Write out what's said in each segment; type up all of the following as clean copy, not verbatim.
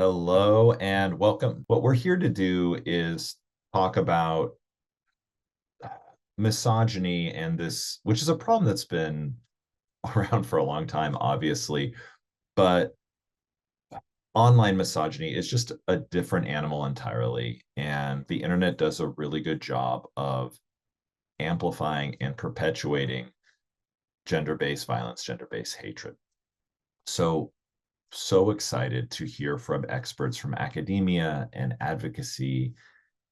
Hello and welcome. What we're here to do is talk about misogyny and this, which is a problem that's been around for a long time, obviously, but online misogyny is just a different animal entirely. And the internet does a really good job of amplifying and perpetuating gender-based violence, gender-based hatred. So excited to hear from experts from academia and advocacy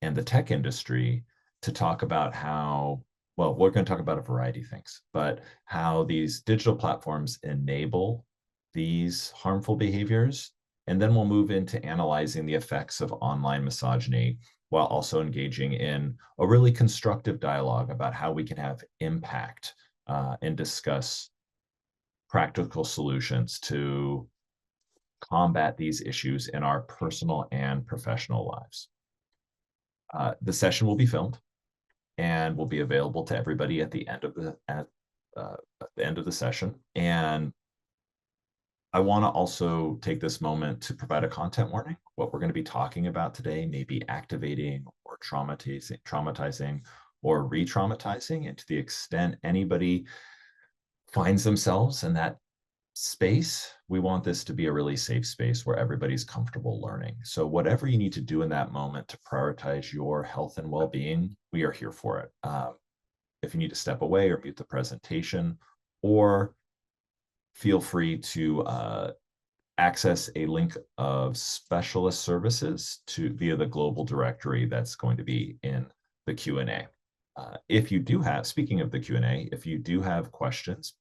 and the tech industry to talk about how, well, we're going to talk about a variety of things, but how these digital platforms enable these harmful behaviors. And then we'll move into analyzing the effects of online misogyny while also engaging in a really constructive dialogue about how we can have impact and discuss practical solutions to combat these issues in our personal and professional lives. The session will be filmed and will be available to everybody at the end of the session. And I want to also take this moment to provide a content warning. What we're going to be talking about today may be activating or traumatizing or re-traumatizing. And to the extent anybody finds themselves in that space, we want this to be a really safe space where everybody's comfortable learning. So whatever you need to do in that moment to prioritize your health and well-being, we are here for it. If you need to step away or mute the presentation, or feel free to access a link of specialist services via the global directory that's going to be in the Q&A. If you do have, speaking of the Q&A, if you do have questions,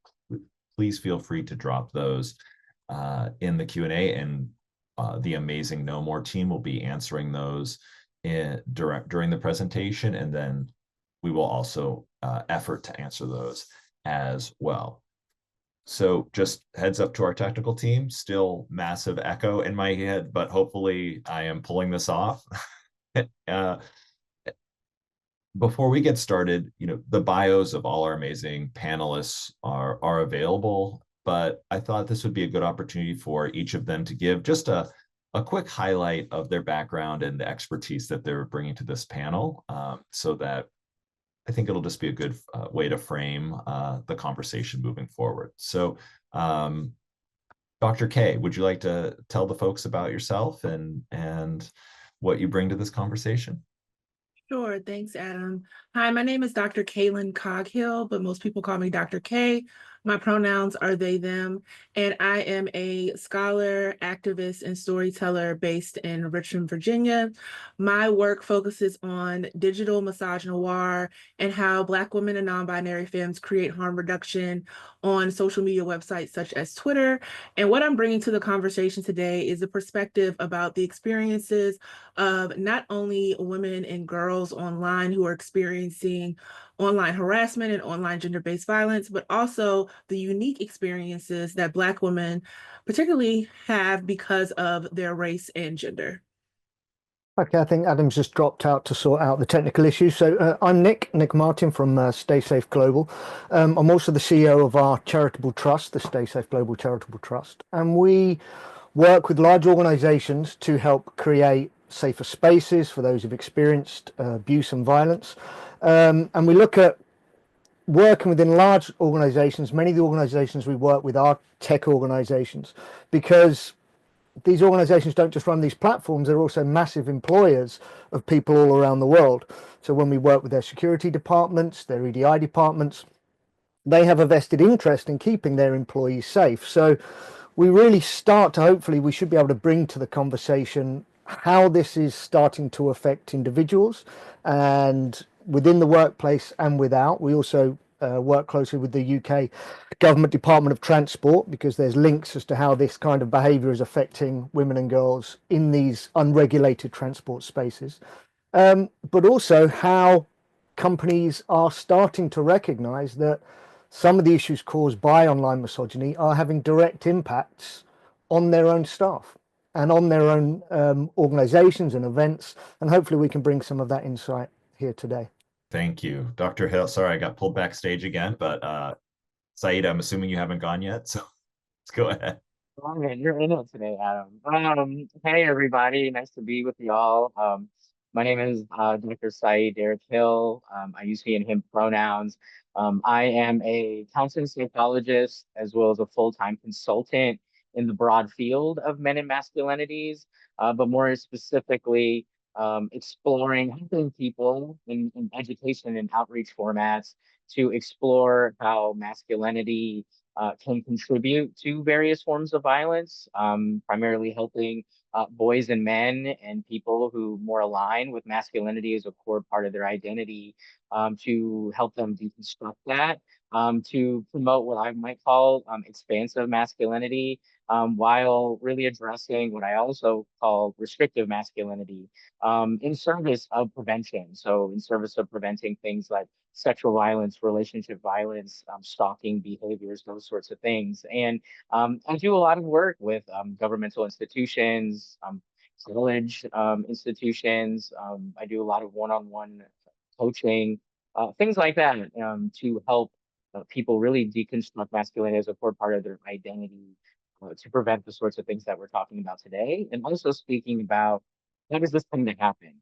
please feel free to drop those in the Q&A, and the amazing No More team will be answering those during the presentation, and then we will also effort to answer those as well. So just heads up to our technical team, still massive echo in my head, but hopefully I am pulling this off. Before we get started, the bios of all our amazing panelists are available, but I thought this would be a good opportunity for each of them to give just a quick highlight of their background and the expertise that they're bringing to this panel, so that I think it'll just be a good way to frame the conversation moving forward. So, Dr. K, would you like to tell the folks about yourself and what you bring to this conversation? Sure. Thanks, Adam. Hi, my name is Dr. Kaylin Coghill, but most people call me Dr. K. My pronouns are they, them, and I am a scholar, activist, and storyteller based in Richmond, Virginia. My work focuses on digital misogynoir and how Black women and non-binary femmes create harm reduction on social media websites such as Twitter. And what I'm bringing to the conversation today is a perspective about the experiences of not only women and girls online who are experiencing online harassment and online gender-based violence, but also the unique experiences that Black women particularly have because of their race and gender. Okay, I think Adam's just dropped out to sort out the technical issues. So I'm Nick Martin from Stay Safe Global. I'm also the CEO of our charitable trust, the Stay Safe Global Charitable Trust. And we work with large organizations to help create safer spaces for those who've experienced abuse and violence. And we look at working within large organizations. Many of the organizations we work with are tech organizations, because these organizations don't just run these platforms, they're also massive employers of people all around the world. So when we work with their security departments, their EDI departments, they have a vested interest in keeping their employees safe. So we really start to, hopefully, we should be able to bring to the conversation how this is starting to affect individuals and within the workplace and without. We also work closely with the UK Government Department of Transport, because there's links as to how this kind of behaviour is affecting women and girls in these unregulated transport spaces. But also how companies are starting to recognise that some of the issues caused by online misogyny are having direct impacts on their own staff and on their own organisations and events. And hopefully we can bring some of that insight here today. Thank you, Dr. Hill. Sorry, I got pulled backstage again, but Saeed, I'm assuming you haven't gone yet, so let's go ahead. Oh, man, you're in it today, Adam. Hey everybody, nice to be with y'all. My name is Dr. Saeed Derek Hill. I use he and him pronouns. I am a counseling psychologist as well as a full-time consultant in the broad field of men and masculinities, but more specifically, exploring helping people in education and outreach formats to explore how masculinity can contribute to various forms of violence, primarily helping boys and men and people who more align with masculinity as a core part of their identity to help them deconstruct that, to promote what I might call expansive masculinity, while really addressing what I also call restrictive masculinity in service of prevention. So, in service of preventing things like sexual violence, relationship violence, stalking behaviors, those sorts of things. And I do a lot of work with governmental institutions, college institutions. I do a lot of one-on-one coaching, things like that, to help people really deconstruct masculinity as a core part of their identity, to prevent the sorts of things that we're talking about today. And also speaking about how does this tend to happen?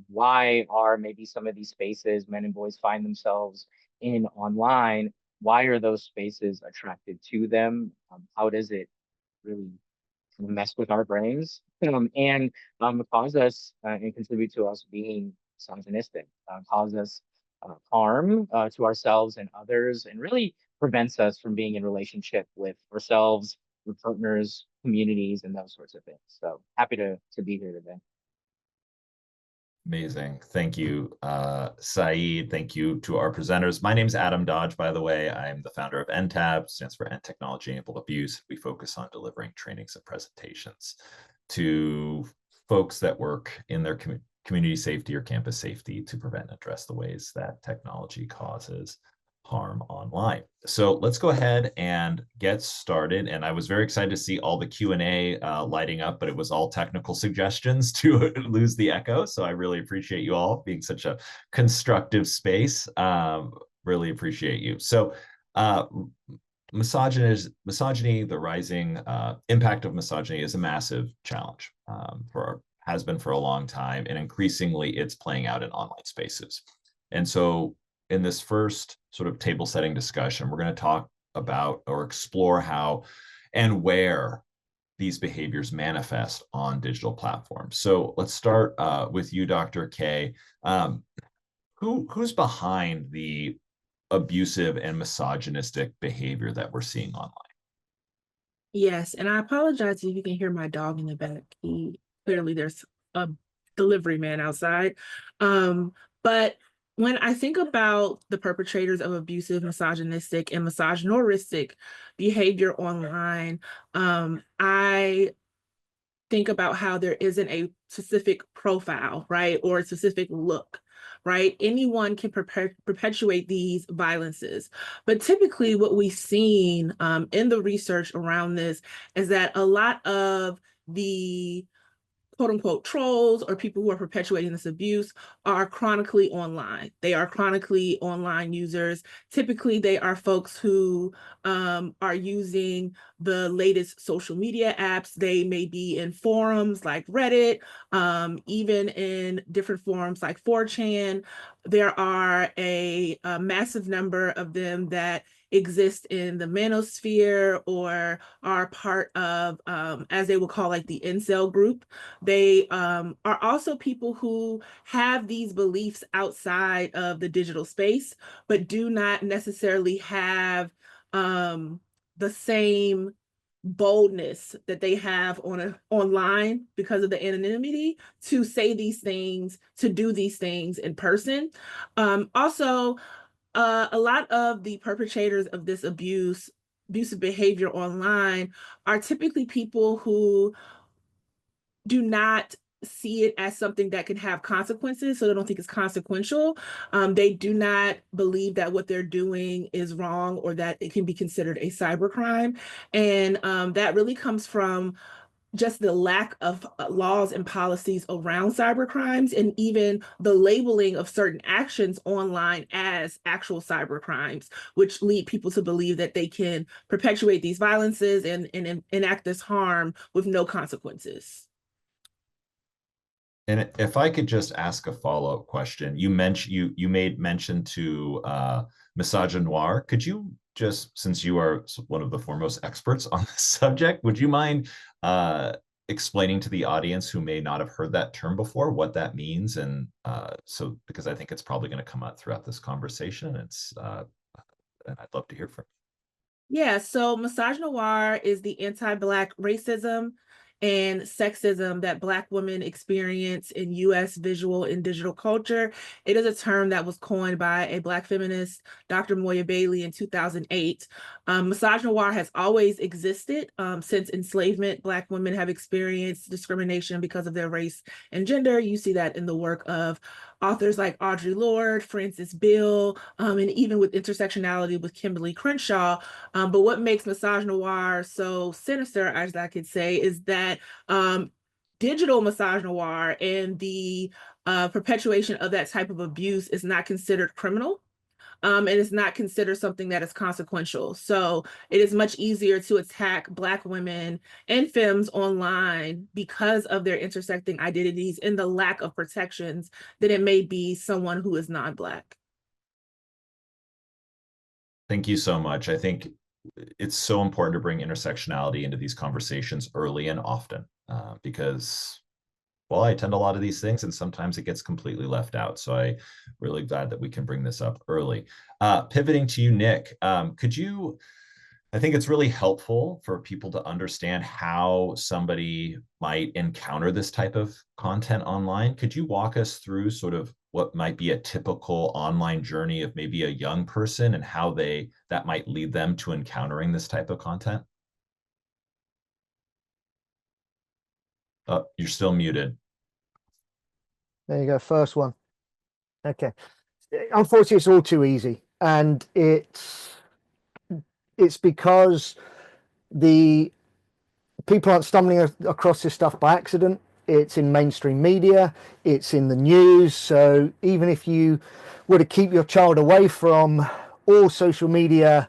Why are maybe some of these spaces men and boys find themselves in online? Why are those spaces attracted to them? How does it really mess with our brains and cause us and contribute to us being misogynistic, cause us harm to ourselves and others, and really prevents us from being in relationship with ourselves, with partners, communities, and those sorts of things. So happy to be here today. Amazing. Thank you, Saeed. Thank you to our presenters. My name is Adam Dodge, by the way. I'm the founder of NTAB, stands for End Technology Enabled Abuse. We focus on delivering trainings and presentations to folks that work in their community safety or campus safety to prevent and address the ways that technology causes harm online. So let's go ahead and get started. And I was very excited to see all the Q&A lighting up, but it was all technical suggestions to lose the echo. So I really appreciate you all being such a constructive space. Really appreciate you. So misogyny, the rising impact of misogyny is a massive challenge has been for a long time, and increasingly it's playing out in online spaces. And so in this first sort of table setting discussion, we're going to talk about or explore how and where these behaviors manifest on digital platforms. So let's start with you, Dr. K. Who's behind the abusive and misogynistic behavior that we're seeing online? Yes, and I apologize if you can hear my dog in the back. Clearly there's a delivery man outside. But when I think about the perpetrators of abusive, misogynistic, and misogynoristic behavior online, I think about how there isn't a specific profile, right, or a specific look, right? Anyone can perpetuate these violences. But typically what we've seen in the research around this is that a lot of the quote unquote trolls or people who are perpetuating this abuse are chronically online. They are chronically online users. Typically, they are folks who are using the latest social media apps. They may be in forums like Reddit, even in different forums like 4chan. There are a massive number of them that exist in the manosphere or are part of, as they would call like the incel group. They are also people who have these beliefs outside of the digital space, but do not necessarily have the same boldness that they have online because of the anonymity to say these things, to do these things in person. Also, a lot of the perpetrators of this abusive behavior online are typically people who do not see it as something that can have consequences, so they don't think it's consequential. They do not believe that what they're doing is wrong or that it can be considered a cybercrime. And that really comes from just the lack of laws and policies around cyber crimes, and even the labeling of certain actions online as actual cyber crimes, which lead people to believe that they can perpetuate these violences and enact this harm with no consequences. And if I could just ask a follow-up question, you made mention to misogynoir. Could you just, since you are one of the foremost experts on this subject, would you mind explaining to the audience who may not have heard that term before what that means? And so, because I think it's probably going to come out throughout this conversation, and I'd love to hear from you. Yeah, so misogynoir is the anti-Black racism and sexism that Black women experience in US visual and digital culture. It is a term that was coined by a Black feminist, Dr. Moya Bailey, in 2008. Misogynoir has always existed. Since enslavement, Black women have experienced discrimination because of their race and gender. You see that in the work of authors like Audre Lorde, Frances Beale, and even with intersectionality with Kimberly Crenshaw. But what makes misogynoir so sinister, as I could say, is that digital misogynoir and the perpetuation of that type of abuse is not considered criminal. And it's not considered something that is consequential. So it is much easier to attack Black women and femmes online because of their intersecting identities and the lack of protections than it may be someone who is non-Black. Thank you so much. I think it's so important to bring intersectionality into these conversations early and often because, well, I attend a lot of these things and sometimes it gets completely left out. So I really glad that we can bring this up early. Pivoting to you, Nick, I think it's really helpful for people to understand how somebody might encounter this type of content online. Could you walk us through sort of what might be a typical online journey of maybe a young person and how that might lead them to encountering this type of content? Oh, you're still muted. There you go, first one. Okay. Unfortunately, it's all too easy. And it's because the people aren't stumbling across this stuff by accident. It's in mainstream media, it's in the news. So even if you were to keep your child away from all social media,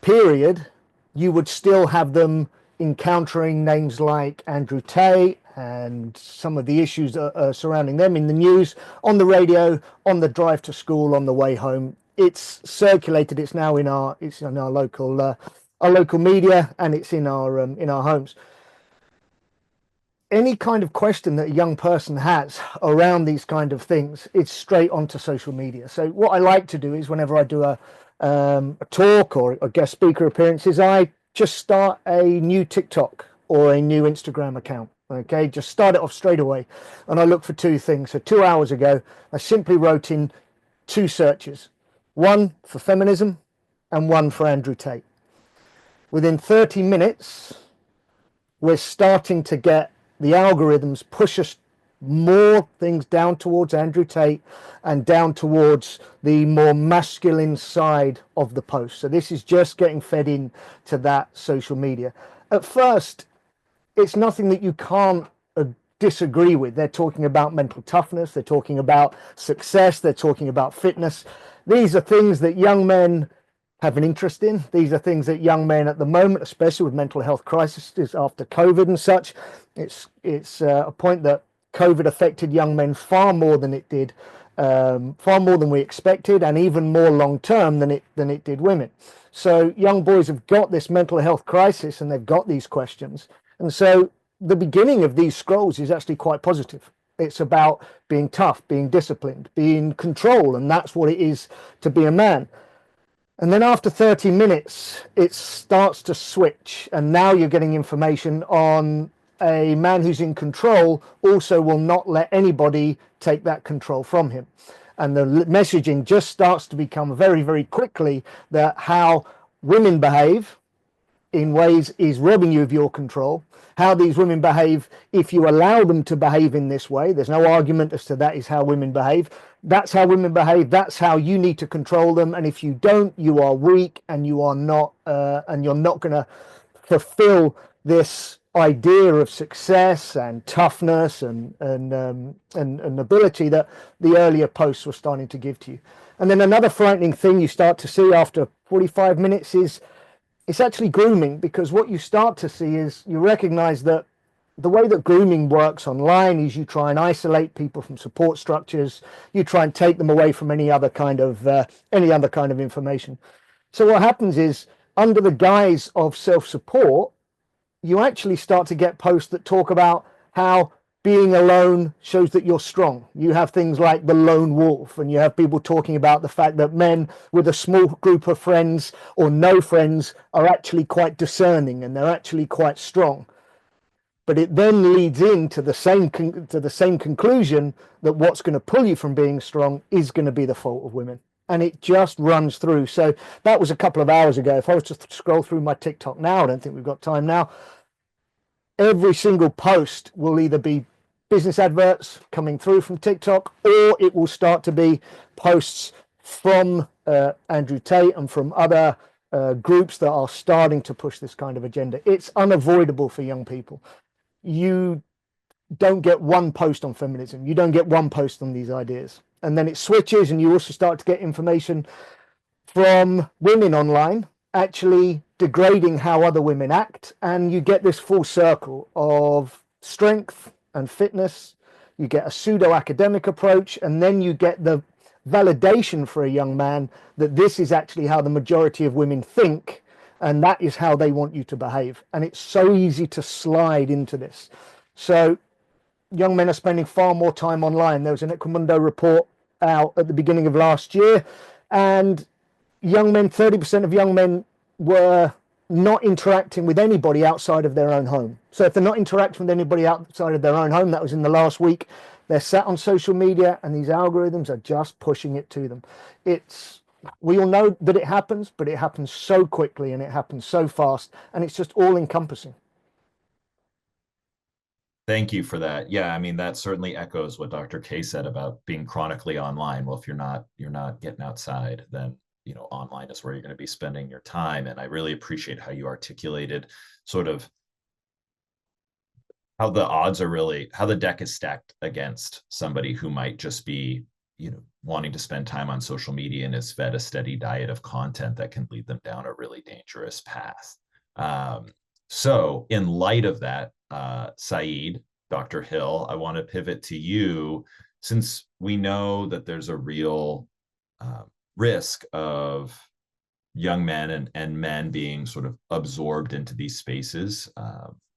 period, you would still have them encountering names like Andrew Tate and some of the issues surrounding them in the news, on the radio, on the drive to school, on the way home. It's circulated. It's now in our local media, and it's in our homes. Any kind of question that a young person has around these kind of things, it's straight onto social media. So what I like to do is whenever I do a talk or a guest speaker appearances, I just start a new TikTok or a new Instagram account. Okay, just start it off straight away. And I look for two things. So 2 hours ago, I simply wrote in two searches, one for feminism and one for Andrew Tate. Within 30 minutes, we're starting to get the algorithms push us more things down towards Andrew Tate and down towards the more masculine side of the post. So this is just getting fed in to that social media. At first, it's nothing that you can't disagree with. They're talking about mental toughness, they're talking about success, they're talking about fitness. These are things that young men have an interest in. These are things that young men at the moment, especially with mental health crises after COVID and such, it's a point that COVID affected young men far more than it did, far more than we expected, and even more long term than it did women. So young boys have got this mental health crisis and they've got these questions. And so the beginning of these scrolls is actually quite positive. It's about being tough, being disciplined, being in control, and that's what it is to be a man. And then after 30 minutes, it starts to switch. And now you're getting information on a man who's in control also will not let anybody take that control from him. And the messaging just starts to become very, very quickly that how women behave in ways is robbing you of your control. How these women behave, if you allow them to behave in this way, there's no argument as to that is how women behave. That's how women behave. That's how you need to control them. And if you don't, you are weak and you are not, and you're not going to fulfill this idea of success and toughness and ability that the earlier posts were starting to give to you. And then another frightening thing you start to see after 45 minutes is it's actually grooming, because what you start to see is you recognize that the way that grooming works online is you try and isolate people from support structures, you try and take them away from any other kind of information. So what happens is, under the guise of self-support, you actually start to get posts that talk about how being alone shows that you're strong. You have things like the lone wolf, and you have people talking about the fact that men with a small group of friends or no friends are actually quite discerning and they're actually quite strong. But it then leads into the same conclusion that what's going to pull you from being strong is going to be the fault of women. And it just runs through. So that was a couple of hours ago. If I was to scroll through my TikTok now, I don't think we've got time now, every single post will either be business adverts coming through from TikTok, or it will start to be posts from Andrew Tate and from other groups that are starting to push this kind of agenda. It's unavoidable for young people. You don't get one post on feminism. You don't get one post on these ideas. And then it switches, and you also start to get information from women online actually degrading how other women act. And you get this full circle of strength and fitness. You get a pseudo academic approach, and then you get the validation for a young man that this is actually how the majority of women think, and that is how they want you to behave. And it's so easy to slide into this. So young men are spending far more time online. There was an Equimundo report out at the beginning of last year, and 30% of young men were not interacting with anybody outside of their own home. So if they're not interacting with anybody outside of their own home, that was in the last week, they're sat on social media, and these algorithms are just pushing it to them. We all know that it happens, but it happens so quickly and it happens so fast, and it's just all encompassing. Thank you for that. Yeah, I mean, that certainly echoes what Dr. K said about being chronically online. Well, if you're not getting outside, then online is where you're going to be spending your time. And I really appreciate how you articulated sort of how the deck is stacked against somebody who might just be wanting to spend time on social media and is fed a steady diet of content that can lead them down a really dangerous path. So in light of that, Saeed, Dr. Hill, I want to pivot to you, since we know that there's a real risk of young men and men being sort of absorbed into these spaces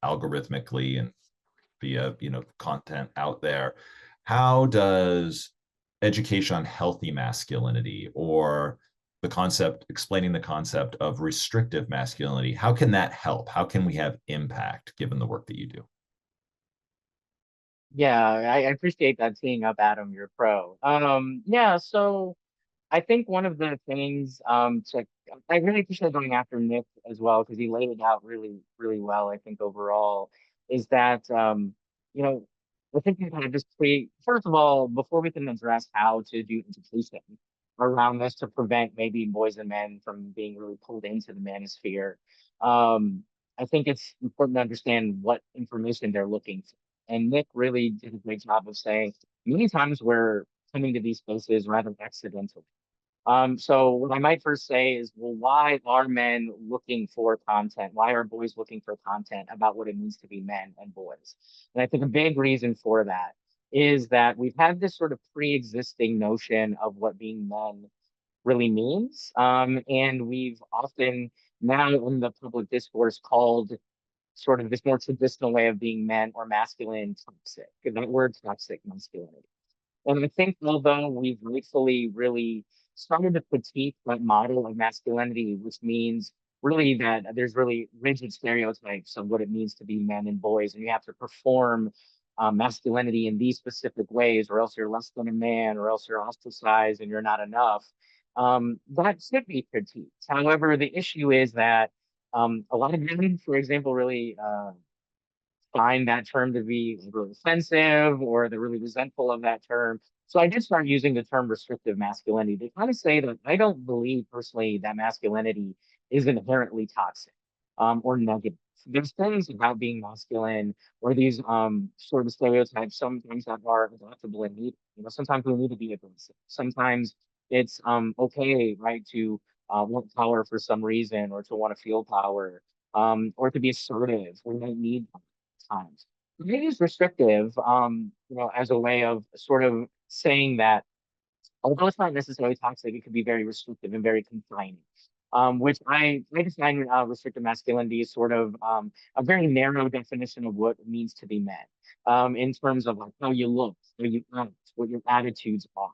algorithmically and via content out there. How does education on healthy masculinity, or explaining the concept of restrictive masculinity, how can that help? How can we have impact given the work that you do? Yeah, I appreciate that teeing up, Adam. You're a pro. Yeah, so I think one of the things I really appreciate going after Nick as well, because he laid it out really, really well, I think overall, is that you know, I think we kind of just first of all, before we can address how to do education around this to prevent maybe boys and men from being really pulled into the manosphere, I think it's important to understand what information they're looking for. And Nick really did a great job of saying many times we're coming to these spaces rather accidentally. So what I might first say is, well, why are men looking for content? Why are boys looking for content about what it means to be men and boys? And I think a big reason for that is that we've had this sort of pre-existing notion of what being men really means. And we've often now in the public discourse called sort of this more traditional way of being men or masculine toxic. And that word toxic masculinity. And I think although we've rightfully really started to critique that model of masculinity, which means really that there's really rigid stereotypes of what it means to be men and boys, and you have to perform masculinity in these specific ways, or else you're less than a man, or else you're ostracized and you're not enough. That should be critiqued. However, the issue is that a lot of men, for example, really find that term to be really offensive, or they're really resentful of that term. So I did start using the term restrictive masculinity to kind of say that I don't believe personally that masculinity is inherently toxic or negative. there's things about being masculine or these sort of stereotypes sometimes that are adaptable and needed. You know, sometimes we need to be aggressive. Sometimes it's okay, right, to want power for some reason or to want to feel power or to be assertive. We might need that at times. Maybe it's restrictive, you know, as a way of sort of saying that although it's not necessarily toxic, it can be very restrictive and very confining. Which I define restrictive masculinity as sort of a very narrow definition of what it means to be men, in terms of like how you look, how you act, what your attitudes are.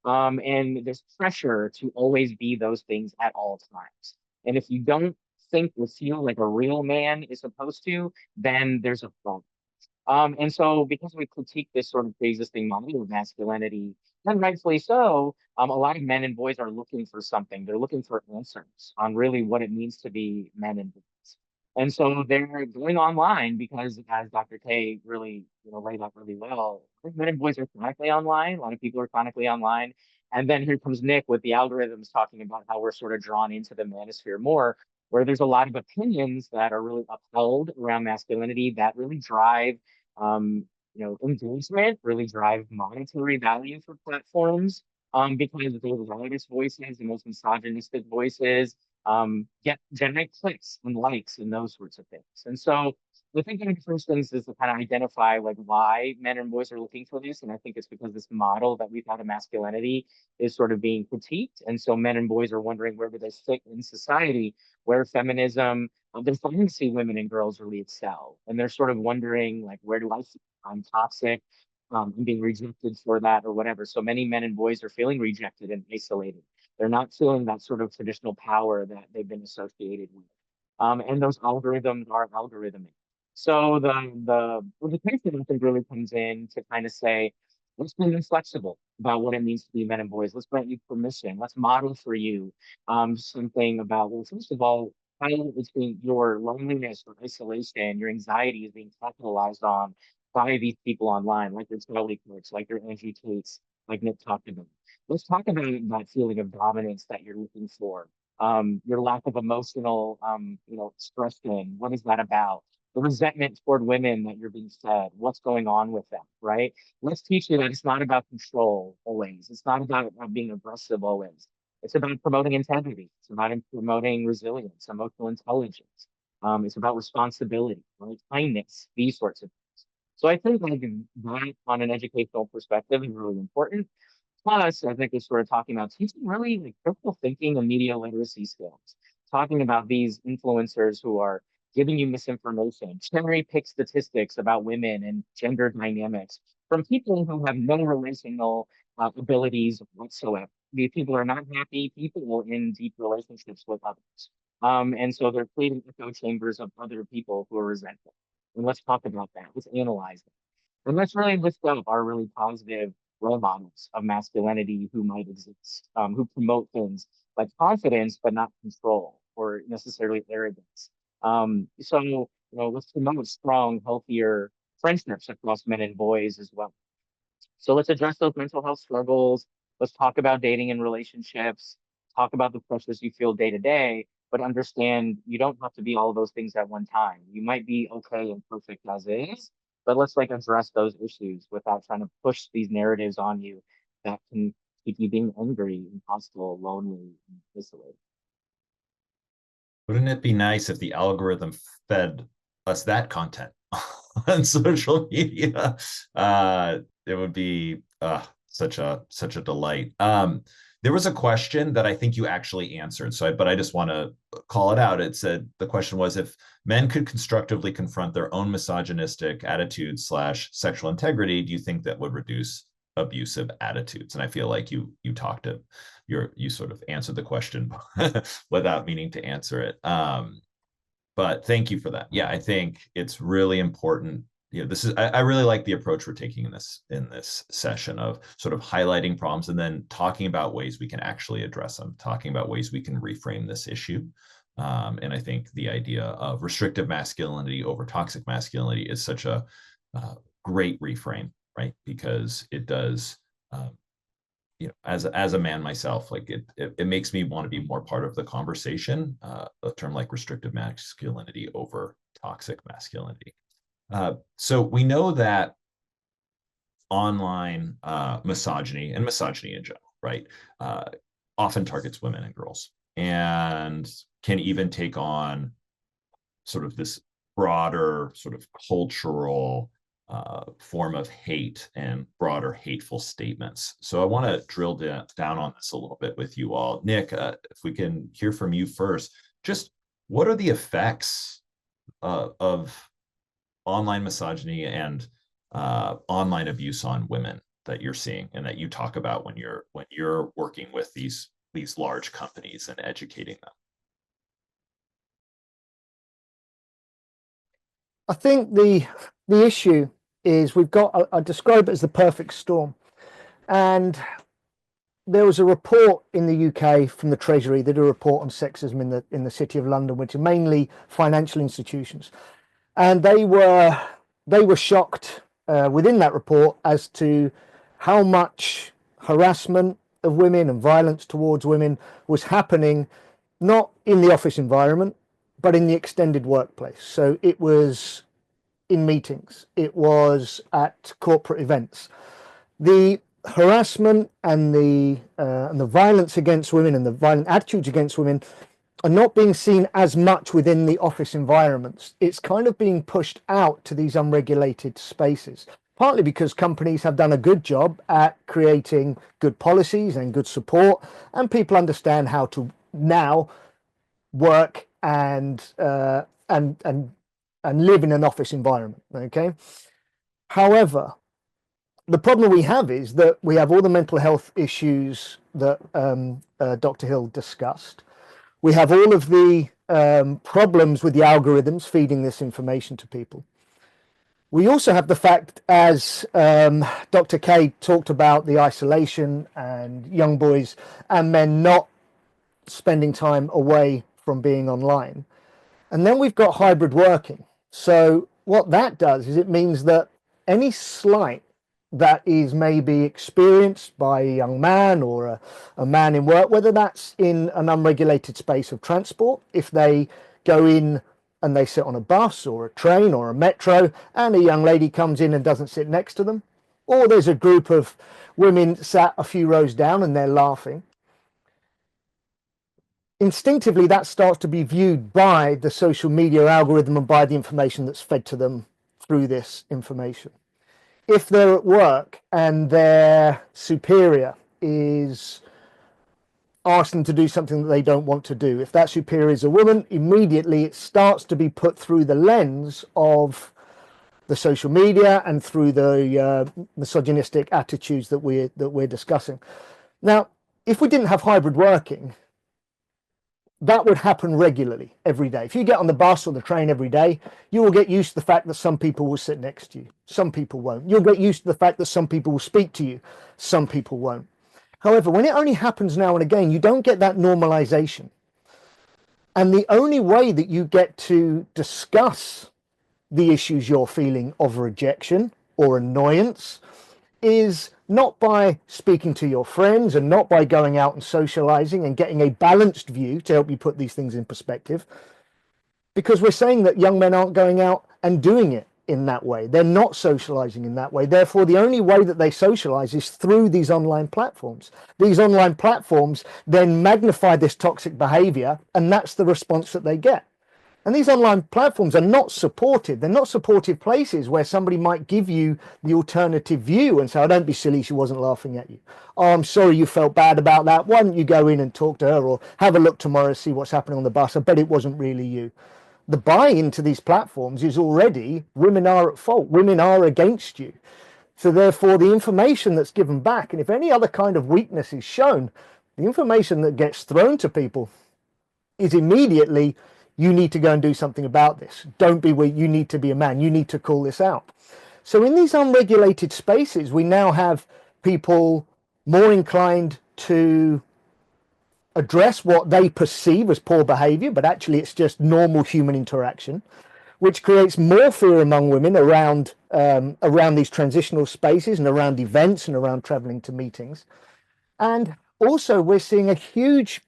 And there's pressure to always be those things at all times. And if you don't think or feel like a real man is supposed to, then there's a problem. And so because we critique this sort of pre-existing model of masculinity, and rightfully so, a lot of men and boys are looking for something. They're looking for answers on really what it means to be men and boys. And so they're going online because, as Dr. K really, you know, laid out really well, men and boys are chronically online. A lot of people are chronically online. And then here comes Nick with the algorithms talking about how we're sort of drawn into the manosphere more, where there's a lot of opinions that are really upheld around masculinity that really drive you know, engagement, really drive monetary value for platforms, because the loudest voices, the most misogynistic voices, generate clicks and likes and those sorts of things. And so I think one of the first things is to kind of identify like why men and boys are looking for this. And I think it's because this model that we've had of masculinity is sort of being critiqued. And so men and boys are wondering where do they fit in society, where feminism, they're starting to see women and girls really excel. And they're sort of wondering like, where do I fit? I'm toxic. I'm being rejected for that or whatever. So many men and boys are feeling rejected and isolated. They're not feeling that sort of traditional power that they've been associated with. And those algorithms are algorithmic. So the education I think really comes in to kind of say, let's be flexible about what it means to be men and boys. Let's grant you permission. Let's model for you something about, well, first of all, how it's being your loneliness or isolation, your anxiety is being capitalized on by these people online, like your Charlie Clerks, like your Angie Tates, like Nick talked about. Let's talk about that feeling of dominance that you're looking for. Your lack of emotional, you know, expression. What is that about? The resentment toward women that you're being fed. What's going on with them, right? Let's teach you that it's not about control always. It's not about being aggressive always. It's about promoting integrity. It's about promoting resilience, emotional intelligence. It's about responsibility, right? Kindness, these sorts of things. So I think like that on an educational perspective is really important. Plus, I think it's sort of talking about teaching really like critical thinking and media literacy skills. Talking about these influencers who are giving you misinformation, cherry pick statistics about women and gender dynamics from people who have no relational abilities whatsoever. These people are not happy people in deep relationships with others. And so they're creating echo chambers of other people who are resentful. And let's talk about that. Let's analyze that. And let's really lift up our really positive role models of masculinity who might exist, who promote things like confidence, but not control or necessarily arrogance. So, you know, let's promote strong, healthier friendships across men and boys as well. So let's address those mental health struggles. Let's talk about dating and relationships, talk about the pressures you feel day to day, but understand you don't have to be all of those things at one time. You might be okay and perfect as is, but let's like address those issues without trying to push these narratives on you that can keep you being angry and hostile, lonely, and isolated. Wouldn't it be nice if the algorithm fed us that content on social media? It would be such a delight. There was a question that I think you actually answered, but I just want to call it out. It said the question was if men could constructively confront their own misogynistic attitudes slash sexual integrity, do you think that would reduce abusive attitudes? And I feel like you sort of answered the question without meaning to answer it. But thank you for that. Yeah, I think it's really important. You know, I really like the approach we're taking in this session of sort of highlighting problems and then talking about ways we can actually address them, talking about ways we can reframe this issue. And I think the idea of restrictive masculinity over toxic masculinity is such a great reframe, right? Because it does you know, as a man myself, like it makes me want to be more part of the conversation. A term like restrictive masculinity over toxic masculinity. So we know that online misogyny and misogyny in general, right, often targets women and girls and can even take on sort of this broader sort of cultural form of hate and broader hateful statements. So I want to drill down on this a little bit with you all. Nick, if we can hear from you first, just what are the effects of online misogyny and online abuse on women that you're seeing and that you talk about when you're working with these large companies and educating them? I think the issue is we've got, I describe it as the perfect storm. And there was a report in the UK from the Treasury that did a report on sexism in the City of London, which are mainly financial institutions. And they were shocked within that report as to how much harassment of women and violence towards women was happening, not in the office environment, but in the extended workplace. So it was in meetings, it was at corporate events. The harassment and the violence against women and the violent attitudes against women are not being seen as much within the office environments. It's kind of being pushed out to these unregulated spaces, partly because companies have done a good job at creating good policies and good support, and people understand how to now work and live in an office environment. Okay. However, the problem we have is that we have all the mental health issues that Dr. Hill discussed. We have all of the problems with the algorithms feeding this information to people. We also have the fact, as Dr. K talked about, the isolation and young boys and men not spending time away from being online. And then we've got hybrid working. So what that does is it means that any slight that is maybe experienced by a young man or a man in work, whether that's in an unregulated space of transport, if they go in and they sit on a bus or a train or a metro and a young lady comes in and doesn't sit next to them, or there's a group of women sat a few rows down and they're laughing, instinctively that starts to be viewed by the social media algorithm and by the information that's fed to them through this information. If they're at work and their superior is asking them to do something that they don't want to do, if that superior is a woman, immediately it starts to be put through the lens of the social media and through the misogynistic attitudes that we're discussing. Now, if we didn't have hybrid working, that would happen regularly every day. If you get on the bus or the train every day, you will get used to the fact that some people will sit next to you. Some people won't. You'll get used to the fact that some people will speak to you. Some people won't. However, when it only happens now and again, you don't get that normalization. And the only way that you get to discuss the issues you're feeling of rejection or annoyance is not by speaking to your friends and not by going out and socializing and getting a balanced view to help you put these things in perspective, because we're saying that young men aren't going out and doing it in that way. They're not socializing in that way. Therefore, the only way that they socialize is through these online platforms. These online platforms then magnify this toxic behavior, and that's the response that they get. And these online platforms are not supported. They're not supportive places where somebody might give you the alternative view and say, oh, don't be silly, she wasn't laughing at you. Oh, I'm sorry you felt bad about that. Why don't you go in and talk to her, or have a look tomorrow, see what's happening on the bus. I bet it wasn't really you. The buy-in to these platforms is already women are at fault. Women are against you. So therefore, the information that's given back, and if any other kind of weakness is shown, the information that gets thrown to people is immediately, you need to go and do something about this. Don't be weak. You need to be a man. You need to call this out. So in these unregulated spaces, we now have people more inclined to address what they perceive as poor behavior, but actually it's just normal human interaction, which creates more fear among women around these transitional spaces and around events and around traveling to meetings. And also we're seeing a huge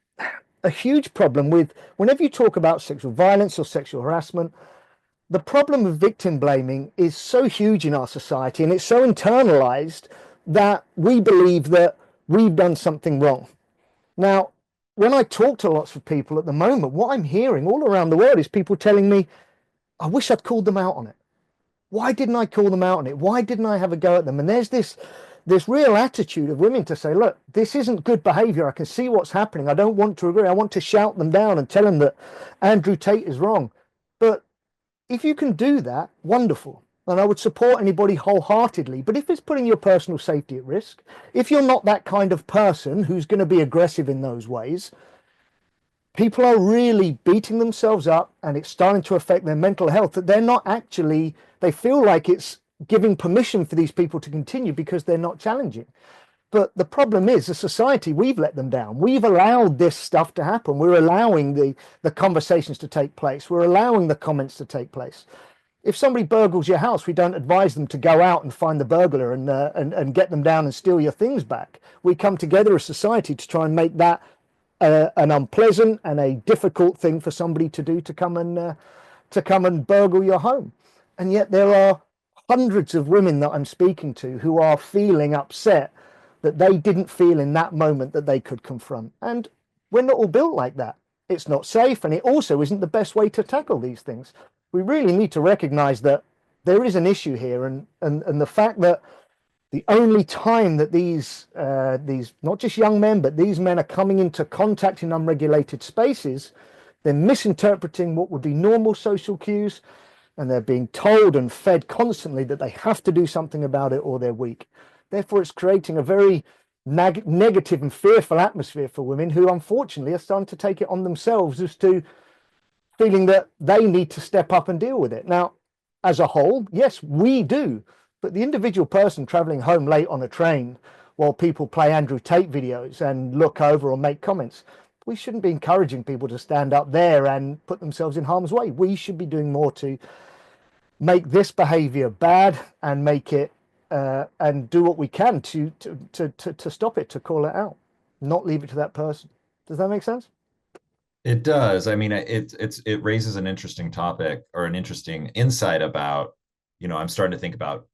problem with, whenever you talk about sexual violence or sexual harassment, the problem with victim blaming is so huge in our society, and it's so internalized that we believe that we've done something wrong. Now, when I talk to lots of people at the moment, what I'm hearing all around the world is people telling me, I wish I'd called them out on it. Why didn't I call them out on it? Why didn't I have a go at them? And there's this real attitude of women to say, look, this isn't good behavior. I can see what's happening. I don't want to agree. I want to shout them down and tell them that Andrew Tate is wrong. But if you can do that, wonderful. And I would support anybody wholeheartedly. But if it's putting your personal safety at risk, if you're not that kind of person who's going to be aggressive in those ways, people are really beating themselves up, and it's starting to affect their mental health, that they're not actually, they feel like it's giving permission for these people to continue because they're not challenging. But the problem is, the society, we've let them down. We've allowed this stuff to happen. We're allowing the conversations to take place. We're allowing the comments to take place. If somebody burgles your house, we don't advise them to go out and find the burglar and get them down and steal your things back. We come together as society to try and make that an unpleasant and a difficult thing for somebody to do, to come and burgle your home. And yet there are hundreds of women that I'm speaking to who are feeling upset that they didn't feel in that moment that they could confront. And we're not all built like that. It's not safe, and it also isn't the best way to tackle these things. We really need to recognize that there is an issue here, and the fact that the only time that these not just young men, but these men are coming into contact in unregulated spaces, they're misinterpreting what would be normal social cues, and they're being told and fed constantly that they have to do something about it or they're weak. Therefore, it's creating a very negative and fearful atmosphere for women who, unfortunately, are starting to take it on themselves as to feeling that they need to step up and deal with it. Now, as a whole, yes, we do. But the individual person traveling home late on a train while people play Andrew Tate videos and look over or make comments, we shouldn't be encouraging people to stand up there and put themselves in harm's way. We should be doing more to make this behavior bad and make it and do what we can to stop it, to call it out, not leave it to that person. Does that make sense? It does. I mean, it raises an interesting topic or an interesting insight about, I'm starting to think about,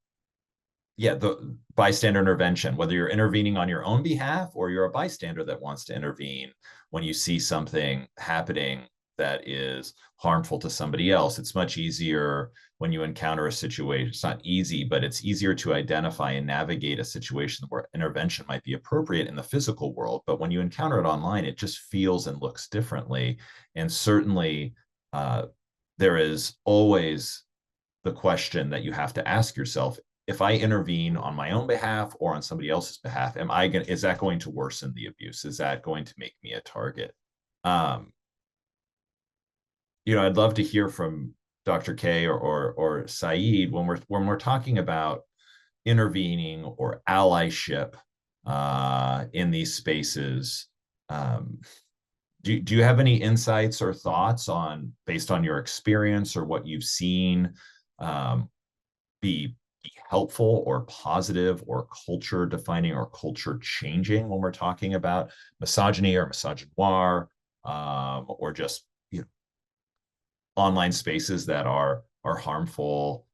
the bystander intervention, whether you're intervening on your own behalf or you're a bystander that wants to intervene when you see something happening that is harmful to somebody else. It's much easier when you encounter a situation. It's not easy, but it's easier to identify and navigate a situation where intervention might be appropriate in the physical world. But when you encounter it online, it just feels and looks differently. And certainly, there is always the question that you have to ask yourself: if I intervene on my own behalf or on somebody else's behalf, is that going to worsen the abuse? Is that going to make me a target? I'd love to hear from Dr. K or Saeed when we're talking about intervening or allyship in these spaces. Do you have any insights or thoughts based on your experience or what you've seen, be helpful or positive or culture defining or culture changing when we're talking about misogyny or misogynoir, or just online spaces that are harmful,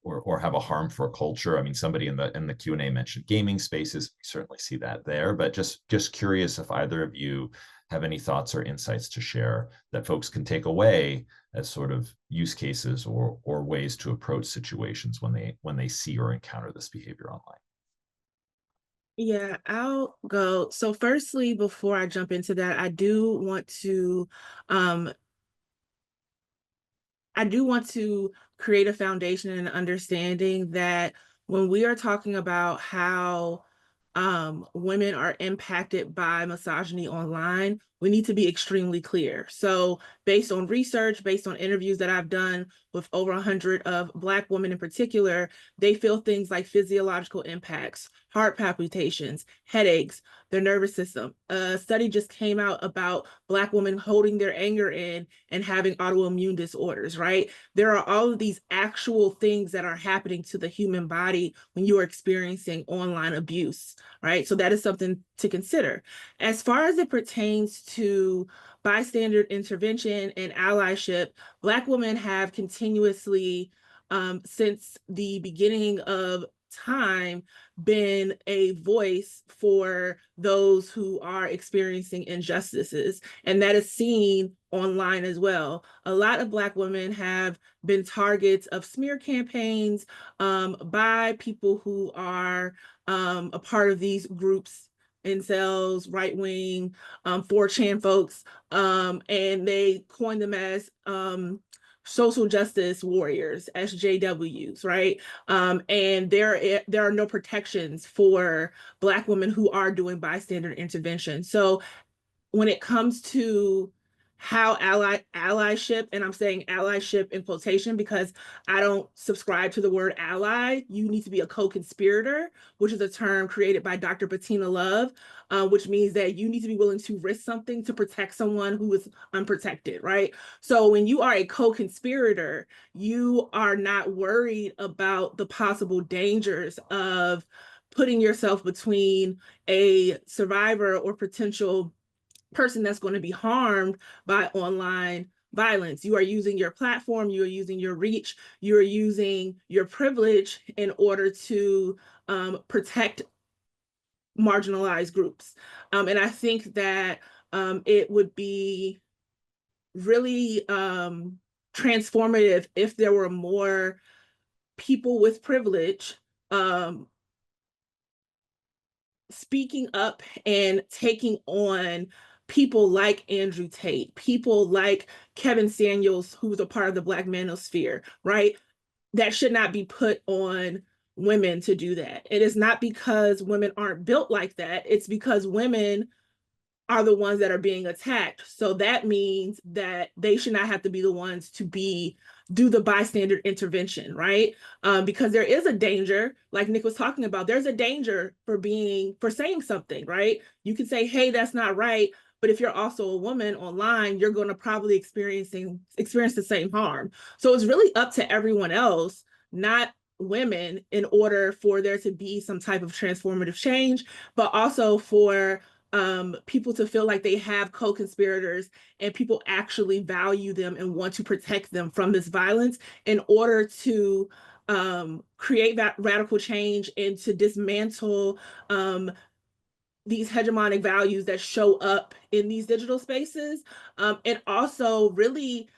or have a harm for culture? I mean, somebody in the Q&A mentioned gaming spaces. We certainly see that there, but just curious if either of you have any thoughts or insights to share that folks can take away as sort of use cases or ways to approach situations when they see or encounter this behavior online. Yeah, I'll go. So firstly, before I jump into that, um I do want to create a foundation and understanding that when we are talking about how women are impacted by misogyny online, we need to be extremely clear. So based on research, based on interviews that I've done with over 100 of Black women in particular, they feel things like physiological impacts, heart palpitations, headaches, their nervous system. A study just came out about Black women holding their anger in and having autoimmune disorders, right? There are all of these actual things that are happening to the human body when you are experiencing online abuse, right? So that is something to consider. As far as it pertains to bystander intervention and allyship, Black women have continuously, since the beginning of time, been a voice for those who are experiencing injustices. And that is seen online as well. A lot of Black women have been targets of smear campaigns by people who are a part of these groups, incels, right wing, 4chan folks, and they coined them as social justice warriors, SJWs, right? And there are no protections for Black women who are doing bystander intervention. So when it comes to how allyship, and I'm saying allyship in quotation because I don't subscribe to the word ally. You need to be a co-conspirator, which is a term created by Dr. Bettina Love, which means that you need to be willing to risk something to protect someone who is unprotected, right? So when you are a co-conspirator, you are not worried about the possible dangers of putting yourself between a survivor or potential person that's going to be harmed by online violence. You are using your platform, you are using your reach, you are using your privilege in order to protect marginalized groups. And I think that it would be really transformative if there were more people with privilege speaking up and taking on people like Andrew Tate, people like Kevin Samuels, who's a part of the Black manosphere, right? That should not be put on women to do that. It is not because women aren't built like that. It's because women are the ones that are being attacked. So that means that they should not have to be the ones to do the bystander intervention, right? Because there is a danger, like Nick was talking about, there's a danger for saying something, right? You can say, hey, that's not right. But if you're also a woman online, you're going to probably experience the same harm. So it's really up to everyone else, not women, in order for there to be some type of transformative change, but also for people to feel like they have co-conspirators and people actually value them and want to protect them from this violence in order to create that radical change and to dismantle these hegemonic values that show up in these digital spaces, and also really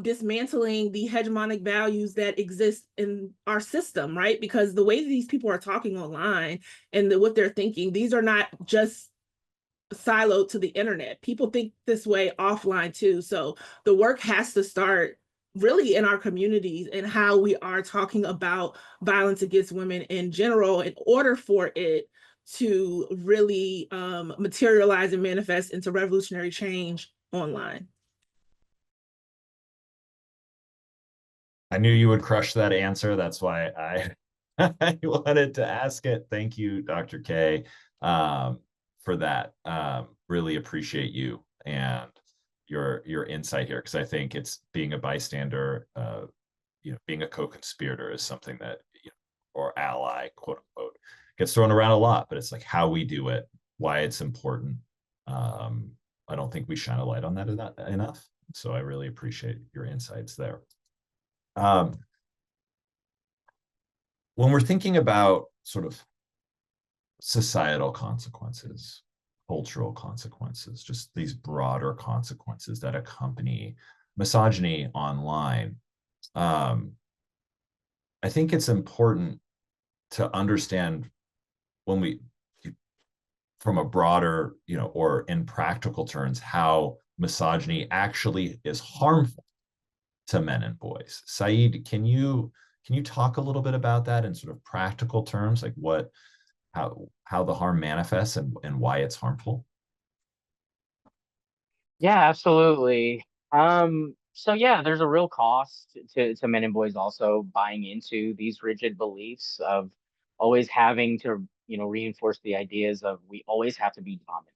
dismantling the hegemonic values that exist in our system, right? Because the way these people are talking online and what they're thinking, these are not just siloed to the internet. People think this way offline too. So the work has to start really in our communities and how we are talking about violence against women in general in order for it to really materialize and manifest into revolutionary change online. I knew you would crush that answer. That's why I I wanted to ask it. Thank you, Dr. K, for that. Really appreciate you and your insight here, because I think it's being a bystander, being a co-conspirator is something that, or ally, quote unquote, gets thrown around a lot, but it's like how we do it, why it's important. I don't think we shine a light on that enough. So I really appreciate your insights there. When we're thinking about sort of societal consequences, cultural consequences, just these broader consequences that accompany misogyny online, I think it's important to understand when from a broader, or in practical terms, how misogyny actually is harmful to men and boys. Saeed, can you talk a little bit about that in sort of practical terms, like how the harm manifests and why it's harmful? Yeah, absolutely. So yeah, there's a real cost to men and boys also buying into these rigid beliefs of always having to, reinforce the ideas of we always have to be dominant.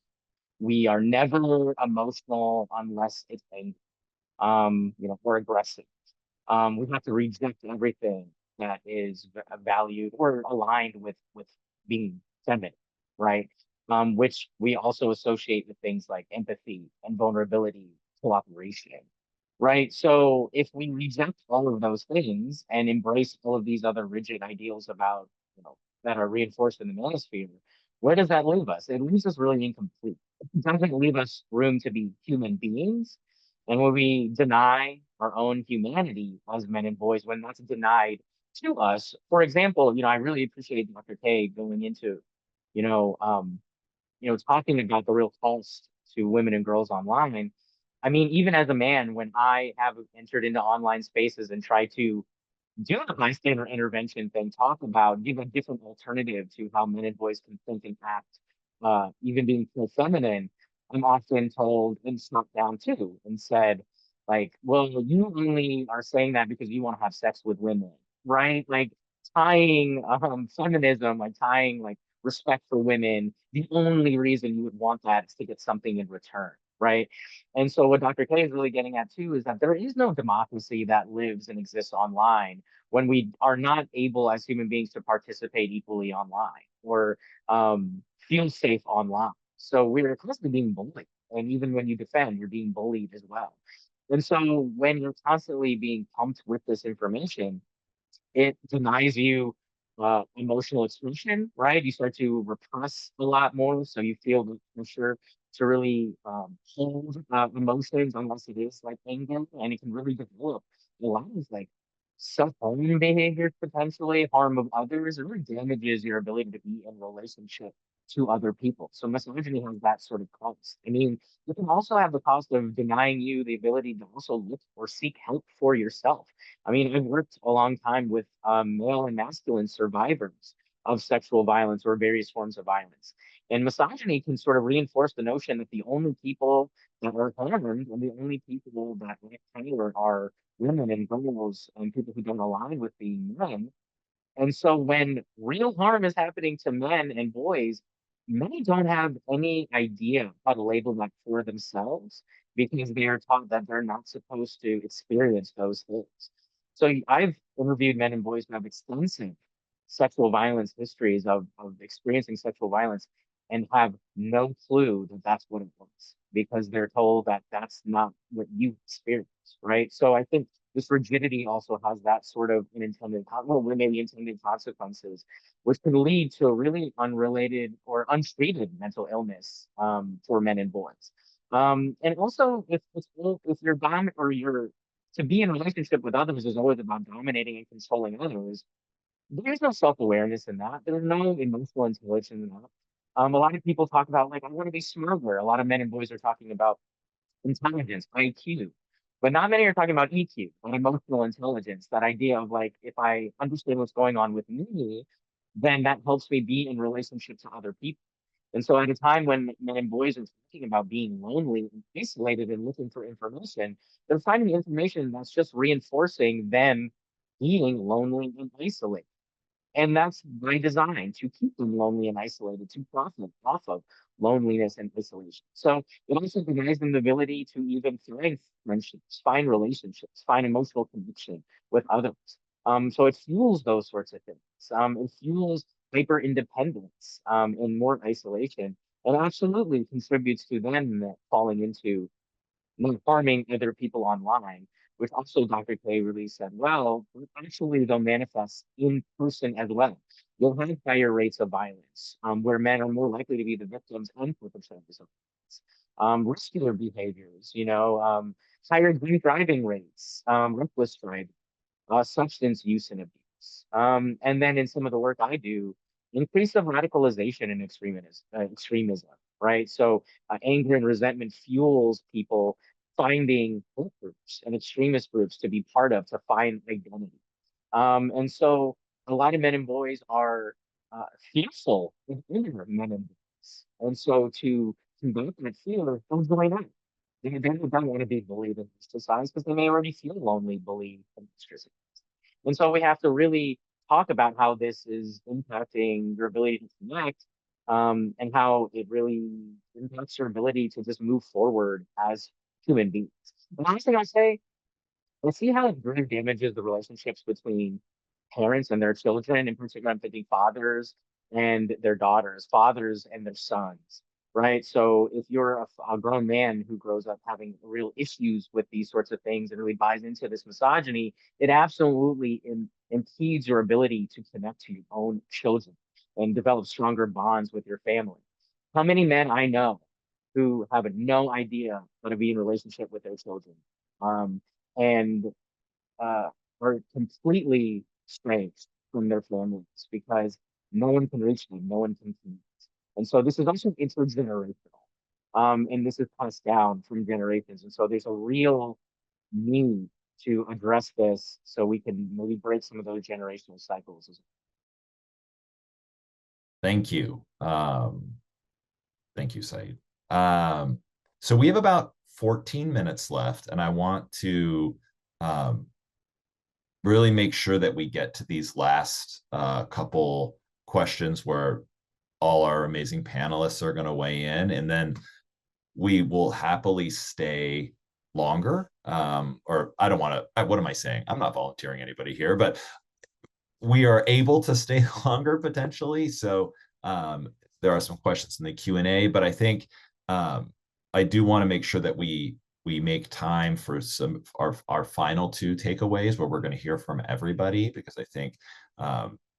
We are never emotional unless it's angry, or aggressive. We have to reject everything that is valued or aligned with being feminine, right? which we also associate with things like empathy and vulnerability, cooperation, right? So if we reject all of those things and embrace all of these other rigid ideals about, that are reinforced in the manosphere, where does that leave us? It leaves us really incomplete. It doesn't leave us room to be human beings. And when we deny our own humanity as men and boys, when that's denied to us, for example, I really appreciate Dr. K going into, you know, um, talking about the real cost to women and girls online. I mean, even as a man, when I have entered into online spaces and try to do the bystander intervention thing, talk about, give a different alternative to how men and boys can think and act, even being full feminine, I'm often told and struck down too and said, like, well, you only are saying that because you want to have sex with women, right? Like tying feminism, like tying like respect for women, the only reason you would want that is to get something in return, right? And so what Dr. K is really getting at too is that there is no democracy that lives and exists online when we are not able as human beings to participate equally online or feel safe online. So we're constantly being bullied. And even when you defend, you're being bullied as well. And so when you're constantly being pumped with this information, it denies you emotional expression, right? You start to repress a lot more, so you feel the pressure to really hold emotions, unless it is like anger, and it can really develop a lot of like self-harming behaviors potentially, harm of others. It really damages your ability to be in relationship to other people. So misogyny has that sort of cost. I mean, it can also have the cost of denying you the ability to also look or seek help for yourself. I mean, I've worked a long time with male and masculine survivors of sexual violence or various forms of violence. And misogyny can sort of reinforce the notion that the only people that are harmed and the only people that get power are women and girls and people who don't align with being men. And so when real harm is happening to men and boys, many don't have any idea how to label that for themselves because they are taught that they're not supposed to experience those things. So I've interviewed men and boys who have extensive sexual violence histories of experiencing sexual violence and have no clue that that's what it was because they're told that that's not what you experienced, right? So I think this rigidity also has that sort of well, maybe intended consequences, which can lead to a really unrelated or untreated mental illness for men and boys. And also, if you're or you're to be in a relationship with others is always about dominating and controlling others. There's no self-awareness in that. There's no emotional intelligence in that. A lot of people talk about like I want to be smarter. A lot of men and boys are talking about intelligence, IQ. But not many are talking about EQ, or emotional intelligence. That idea of like, if I understand what's going on with me, then that helps me be in relationship to other people. And so at a time when men and boys are talking about being lonely and isolated and looking for information, they're finding information that's just reinforcing them being lonely and isolated. And that's by design to keep them lonely and isolated, to profit off of loneliness and isolation. So it also denies them the ability to even find friendships, find relationships, find emotional connection with others. So it fuels those sorts of things. It fuels hyper independence and more isolation, and absolutely contributes to them falling into harming other people online, which also Dr. K really said, well, actually they'll manifest in person as well. You'll have higher rates of violence, where men are more likely to be the victims and perpetrators of violence. Riskier behaviors, higher drink driving rates, reckless driving, substance use and abuse. And then in some of the work I do, increase of radicalization and extremism, right? So anger and resentment fuels people finding hate groups and extremist groups to be part of to find identity. And so a lot of men and boys are fearful of other men and boys. And so to combat that fear, what's going on? They don't want to be bullied and ostracized because they may already feel lonely, bullied, and ostracized. And so we have to really talk about how this is impacting your ability to connect, and how it really impacts your ability to just move forward as human beings. The last thing I say, let's see how it really damages the relationships between parents and their children. In particular, I'm thinking fathers and their daughters, fathers and their sons, right? So if you're a grown man who grows up having real issues with these sorts of things and really buys into this misogyny, it absolutely impedes your ability to connect to your own children and develop stronger bonds with your family. How many men I know who have no idea how to be in relationship with their children, um, and are completely estranged from their families because no one can reach them, no one can connect. And so this is also intergenerational. And this is passed down from generations. And so there's a real need to address this so we can maybe break some of those generational cycles as Thank you. Thank you, Said. So we have about 14 minutes left, and I want to um, really make sure that we get to these last couple questions where all our amazing panelists are going to weigh in, and then we will happily stay longer. Or I don't want to, what am I saying? I'm not volunteering anybody here, but we are able to stay longer potentially. So there are some questions in the Q&A, but I think I do want to make sure that we make time for some our final two takeaways where we're going to hear from everybody, because I think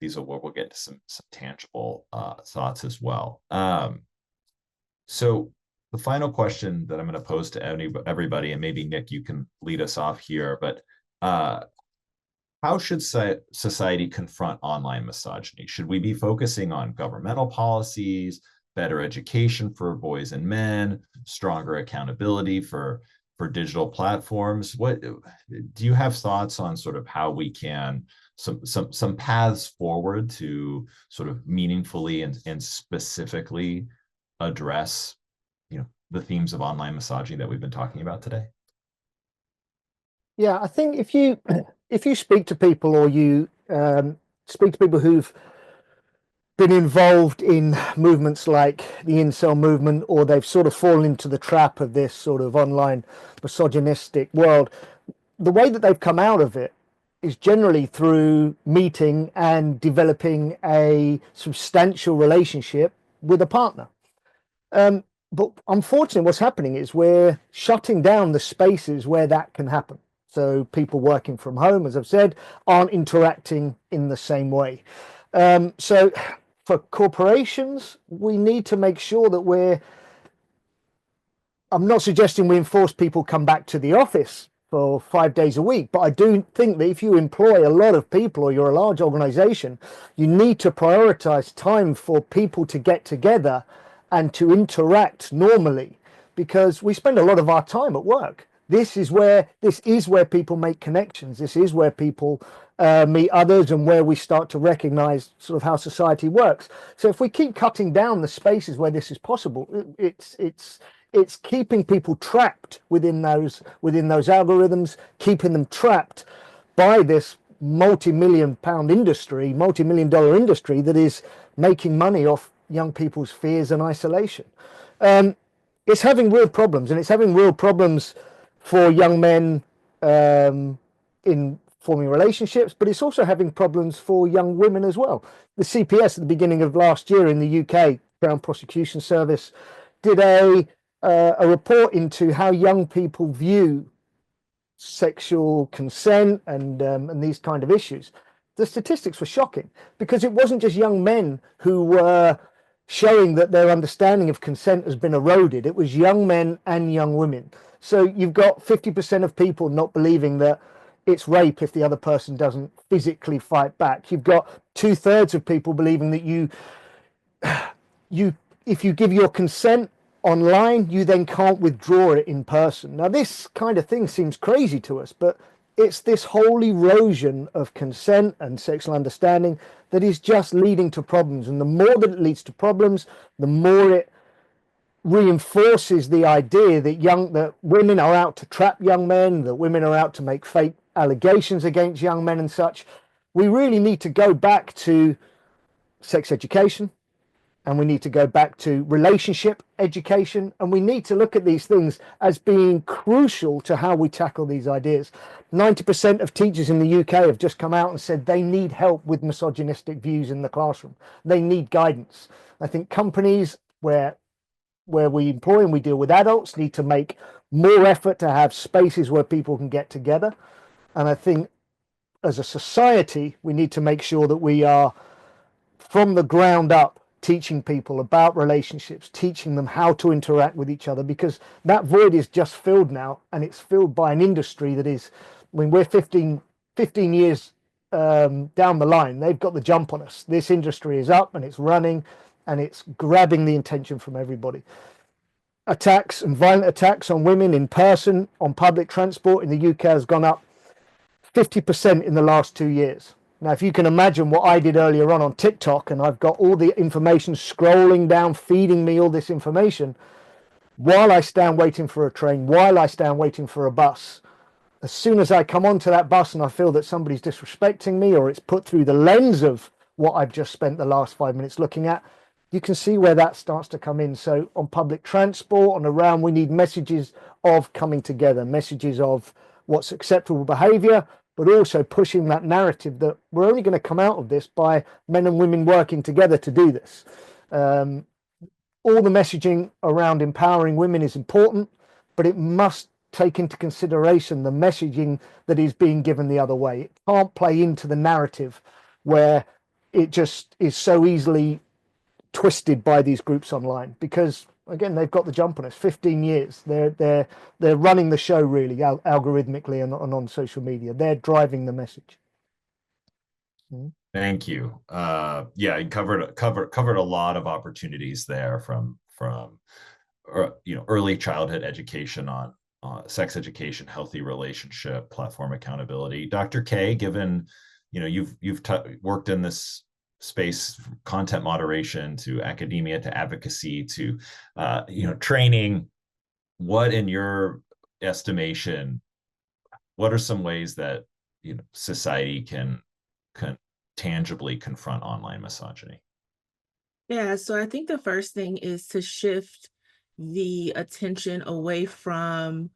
these are where we'll get to some tangible thoughts as well. So the final question that I'm going to pose to everybody, and maybe Nick, you can lead us off here, but how should society confront online misogyny? Should we be focusing on governmental policies, better education for boys and men, stronger accountability for digital platforms? What do you have thoughts on sort of how we can some paths forward to sort of meaningfully and specifically address, you know, the themes of online misogyny that we've been talking about today? Yeah, I think if you speak to people, or you speak to people who've been involved in movements like the incel movement, or they've sort of fallen into the trap of this sort of online misogynistic world, the way that they've come out of it is generally through meeting and developing a substantial relationship with a partner. But unfortunately, what's happening is we're shutting down the spaces where that can happen. So people working from home, as I've said, aren't interacting in the same way. So for corporations, we need to make sure that I'm not suggesting we enforce people come back to the office for 5 days a week, but I do think that if you employ a lot of people, or you're a large organization, you need to prioritize time for people to get together and to interact normally, because we spend a lot of our time at work. This is where people make connections. This is where people meet others, and where we start to recognize sort of how society works. So if we keep cutting down the spaces where this is possible, it's keeping people trapped within those algorithms, keeping them trapped by this multi-million dollar industry that is making money off young people's fears and isolation. It's having real problems, and it's having real problems for young men in forming relationships, but it's also having problems for young women as well. The CPS at the beginning of last year in the UK, Crown Prosecution Service, did a report into how young people view sexual consent and these kind of issues. The statistics were shocking, because it wasn't just young men who were showing that their understanding of consent has been eroded. It was young men and young women. So you've got 50% of people not believing that it's rape if the other person doesn't physically fight back. You've got 2/3 of people believing that if you give your consent online, you then can't withdraw it in person. Now, this kind of thing seems crazy to us, but it's this whole erosion of consent and sexual understanding that is just leading to problems. And the more that it leads to problems, the more it reinforces the idea that women are out to trap young men, that women are out to make fake allegations against young men and such. We really need to go back to sex education, and we need to go back to relationship education, and we need to look at these things as being crucial to how we tackle these ideas. 90% of teachers in the UK have just come out and said they need help with misogynistic views in the classroom. They need guidance. I think companies where we employ and we deal with adults need to make more effort to have spaces where people can get together. And I think as a society, we need to make sure that we are from the ground up teaching people about relationships, teaching them how to interact with each other, because that void is just filled now, and it's filled by an industry that is, I mean, we're 15 years down the line. They've got the jump on us. This industry is up and it's running and it's grabbing the attention from everybody. Attacks and violent attacks on women in person, on public transport in the UK has gone up 50% in the last 2 years. Now, if you can imagine what I did earlier on TikTok, and I've got all the information scrolling down, feeding me all this information, while I stand waiting for a train, while I stand waiting for a bus, as soon as I come onto that bus and I feel that somebody's disrespecting me, or it's put through the lens of what I've just spent the last 5 minutes looking at, you can see where that starts to come in. So on public transport and around, we need messages of coming together, messages of what's acceptable behavior, but also pushing that narrative that we're only going to come out of this by men and women working together to do this. All the messaging around empowering women is important, but it must take into consideration the messaging that is being given the other way. It can't play into the narrative where it just is so easily twisted by these groups online, because again, they've got the jump on us. 15 years, they're running the show really, algorithmically and on social media. They're driving the message. Thank you. Yeah, you covered a lot of opportunities there, from early childhood education on sex education, healthy relationship, platform accountability. Dr. K, given you've worked in this space, from content moderation to academia to advocacy to training, what, in your estimation, what are some ways that society can tangibly confront online misogyny? Yeah, so I think the first thing is to shift the attention away from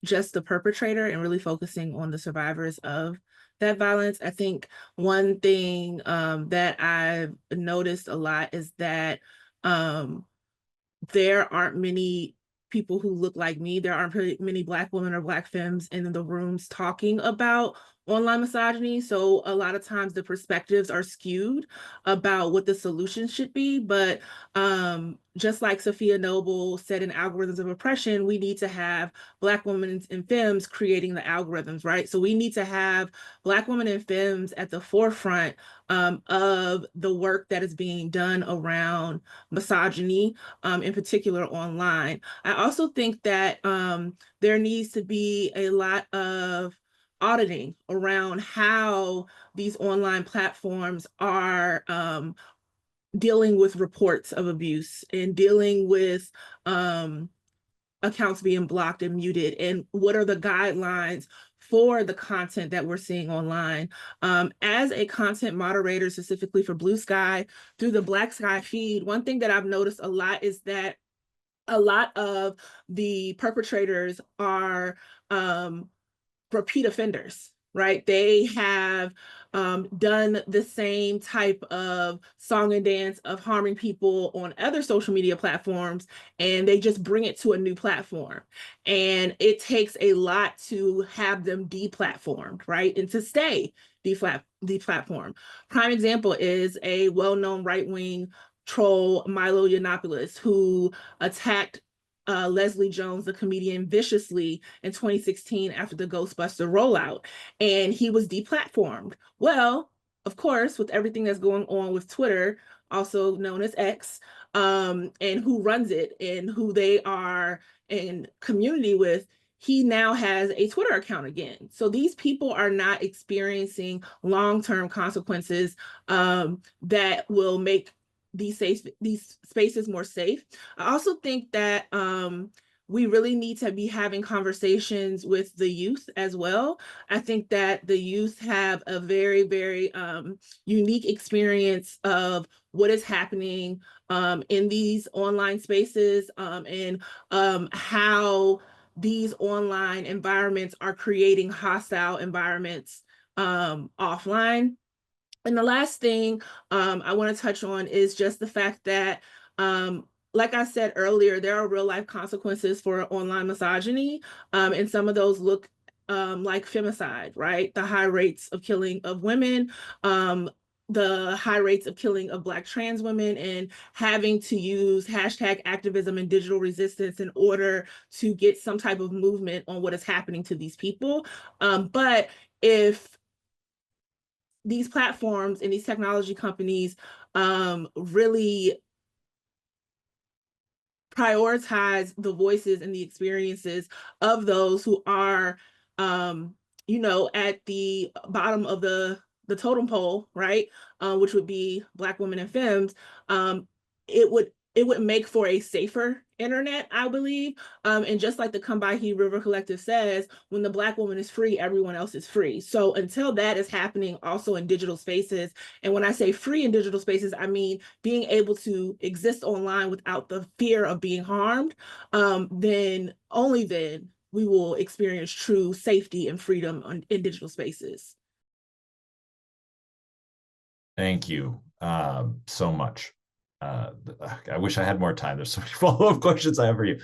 just the perpetrator and really focusing on the survivors of that violence. I think one thing that I've noticed a lot is that there aren't many people who look like me. There aren't many Black women or Black femmes in the rooms talking about online misogyny. So a lot of times the perspectives are skewed about what the solution should be. But just like Sophia Noble said in Algorithms of Oppression, we need to have Black women and femmes creating the algorithms, right? So we need to have Black women and femmes at the forefront of the work that is being done around misogyny, in particular online. I also think that there needs to be a lot of auditing around how these online platforms are dealing with reports of abuse and dealing with accounts being blocked and muted, and what are the guidelines for the content that we're seeing online. As a content moderator, specifically for Blue Sky, through the Black Sky feed, one thing that I've noticed a lot is that a lot of the perpetrators are repeat offenders, right? They have done the same type of song and dance of harming people on other social media platforms, and they just bring it to a new platform. And it takes a lot to have them deplatformed, right? And to stay deplatformed. Prime example is a well-known right-wing troll, Milo Yiannopoulos, who attacked Leslie Jones, the comedian, viciously in 2016 after the Ghostbuster rollout, and he was deplatformed. Well, of course, with everything that's going on with Twitter, also known as X, and who runs it and who they are in community with, he now has a Twitter account again. So these people are not experiencing long-term consequences that will make these spaces more safe. I also think that we really need to be having conversations with the youth as well. I think that the youth have a very, very unique experience of what is happening in these online spaces, and how these online environments are creating hostile environments offline. And the last thing I want to touch on is just the fact that, like I said earlier, there are real life consequences for online misogyny, and some of those look like femicide, right? The high rates of killing of women, the high rates of killing of Black trans women, and having to use hashtag activism and digital resistance in order to get some type of movement on what is happening to these people. But if these platforms and these technology companies really prioritize the voices and the experiences of those who are, um, at the bottom of the totem pole, right? Which would be Black women and femmes. Um, it would make for a safer internet, I believe. And just like the Combahee River Collective says, when the Black woman is free, everyone else is free. So until that is happening also in digital spaces, and when I say free in digital spaces, I mean being able to exist online without the fear of being harmed, then only then we will experience true safety and freedom in digital spaces. Thank you so much. I wish I had more time. There's so many follow-up questions I have for you.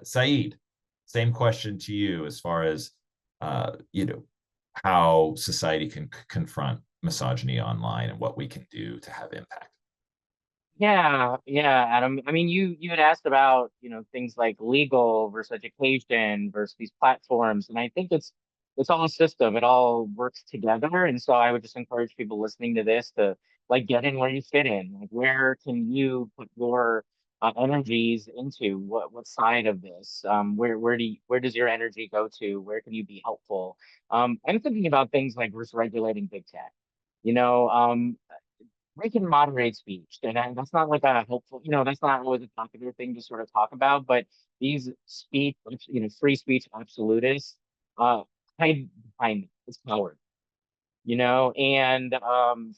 Saeed, same question to you as far as how society can confront misogyny online and what we can do to have impact. Yeah, yeah, Adam. I mean, you had asked about, things like legal versus education versus these platforms, and I think it's all a system. It all works together. And so I would just encourage people listening to this to like get in where you fit in. Like, where can you put your energies into? What side of this? Where does your energy go to? Where can you be helpful? I'm thinking about things like regulating big tech. You know, they can moderate speech, and that's not like a helpful, that's not always a popular thing to sort of talk about. But these speech, free speech absolutists, uh, hide behind its power, and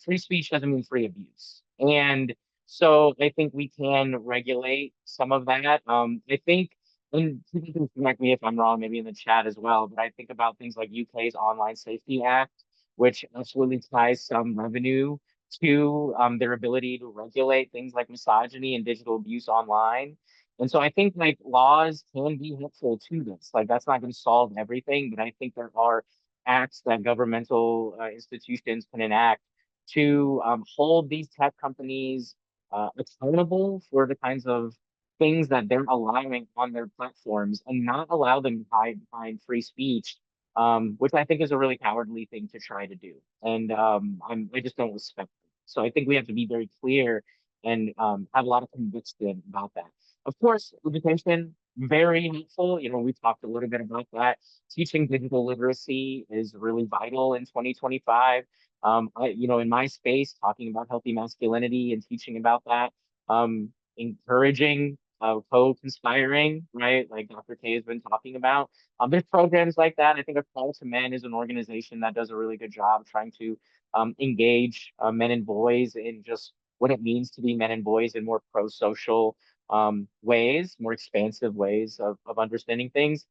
free speech doesn't mean free abuse. And so I think we can regulate some of that. I think, and people can correct me if I'm wrong, maybe in the chat as well, but I think about things like UK's Online Safety Act, which absolutely ties some revenue to their ability to regulate things like misogyny and digital abuse online. And so I think like laws can be helpful to this. Like, that's not going to solve everything, but I think there are acts that governmental institutions can enact to hold these tech companies accountable for the kinds of things that they're allowing on their platforms, and not allow them to hide behind free speech, which I think is a really cowardly thing to try to do. And I just don't respect it. So I think we have to be very clear and have a lot of conviction about that. Of course, education, very helpful. We talked a little bit about that. Teaching digital literacy is really vital in 2025. In my space, talking about healthy masculinity and teaching about that, encouraging co-conspiring, right? Like Dr. K has been talking about. There's programs like that. I think A Call to Men is an organization that does a really good job trying to engage men and boys in just what it means to be men and boys in more pro-social ways, more expansive ways of understanding things.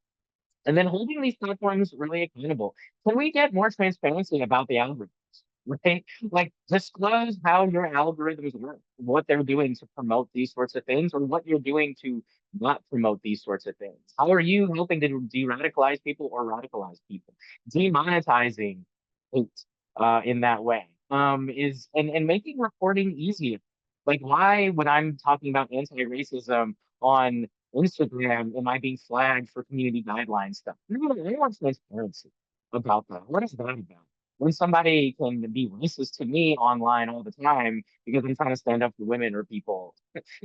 And then holding these platforms really accountable. Can we get more transparency about the algorithms? Right? Like, disclose how your algorithms work, what they're doing to promote these sorts of things, or what you're doing to not promote these sorts of things. How are you helping to de-radicalize people or radicalize people? Demonetizing hate in that way is and making reporting easier. Like, why, when I'm talking about anti-racism on Instagram, am I being flagged for community guideline stuff? No, I want transparency about that. What is that about? When somebody can be racist to me online all the time because I'm trying to stand up for women or people,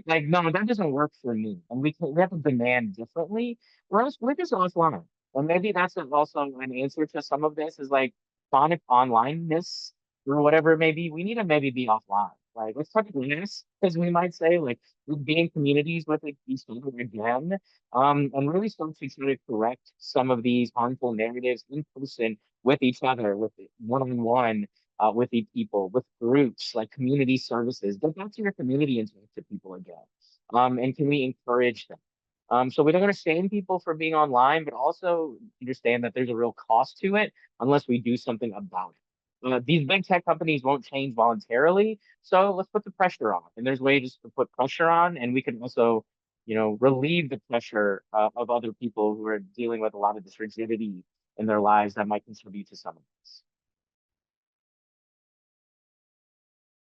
like, no, that doesn't work for me. And we have to demand differently, or else we're just offline. And maybe that's also an answer to some of this, is like chronic onlineness or whatever it may be. We need to maybe be offline. Like, let's touch grass, as we might say, like, be in communities with each other again, and really start to try to correct some of these harmful narratives in person with each other, with one-on-one, with the people, with groups like community services. Get back to your community and talk to people again. And can we encourage them? So we don't want to shame people for being online, but also understand that there's a real cost to it unless we do something about it. These big tech companies won't change voluntarily, so let's put the pressure on. And there's ways to put pressure on, and we can also, relieve the pressure of other people who are dealing with a lot of this rigidity in their lives that might contribute to some of this.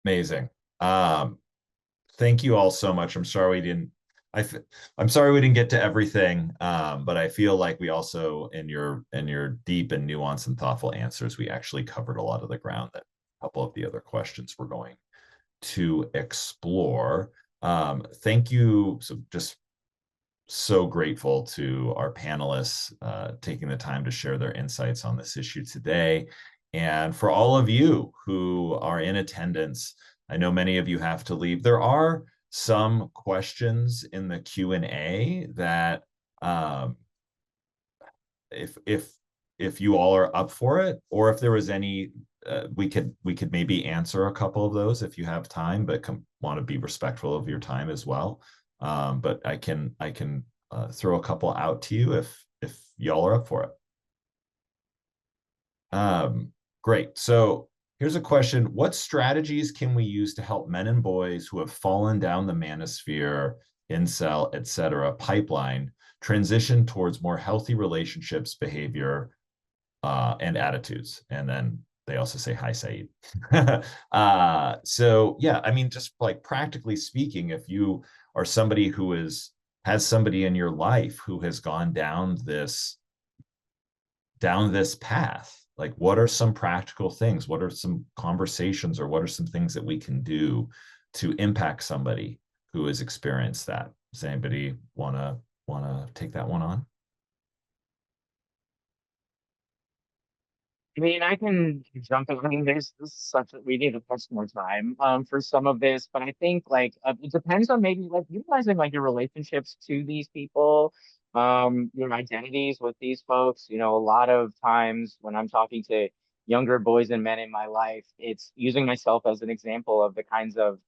Amazing. Um, thank you all so much. I'm sorry we didn't. I I'm sorry we didn't get to everything, but I feel like we also, in your deep and nuanced and thoughtful answers, we actually covered a lot of the ground that a couple of the other questions we're going to explore. Thank you. So just so grateful to our panelists taking the time to share their insights on this issue today. And for all of you who are in attendance, I know many of you have to leave. There are some questions in the Q&A that if you all are up for it, or if there was any, we could maybe answer a couple of those if you have time, but want to be respectful of your time as well. But I can throw a couple out to you if y'all are up for it. Great. So here's a question: what strategies can we use to help men and boys who have fallen down the manosphere, incel, etc. pipeline transition towards more healthy relationships, behavior, and attitudes? And then they also say hi, Saeed. So yeah, I mean, just like practically speaking, if you are somebody who has somebody in your life who has gone down this path, like what are some practical things, what are some conversations, or what are some things that we can do to impact somebody who has experienced that? Does anybody want to take that one on? I mean, I can jump in. I mean, this is such a, we need to put more time for some of this, but I think like it depends on maybe like utilizing like your relationships to these people, your identities with these folks. A lot of times when I'm talking to younger boys and men in my life, it's using myself as an example of the kinds of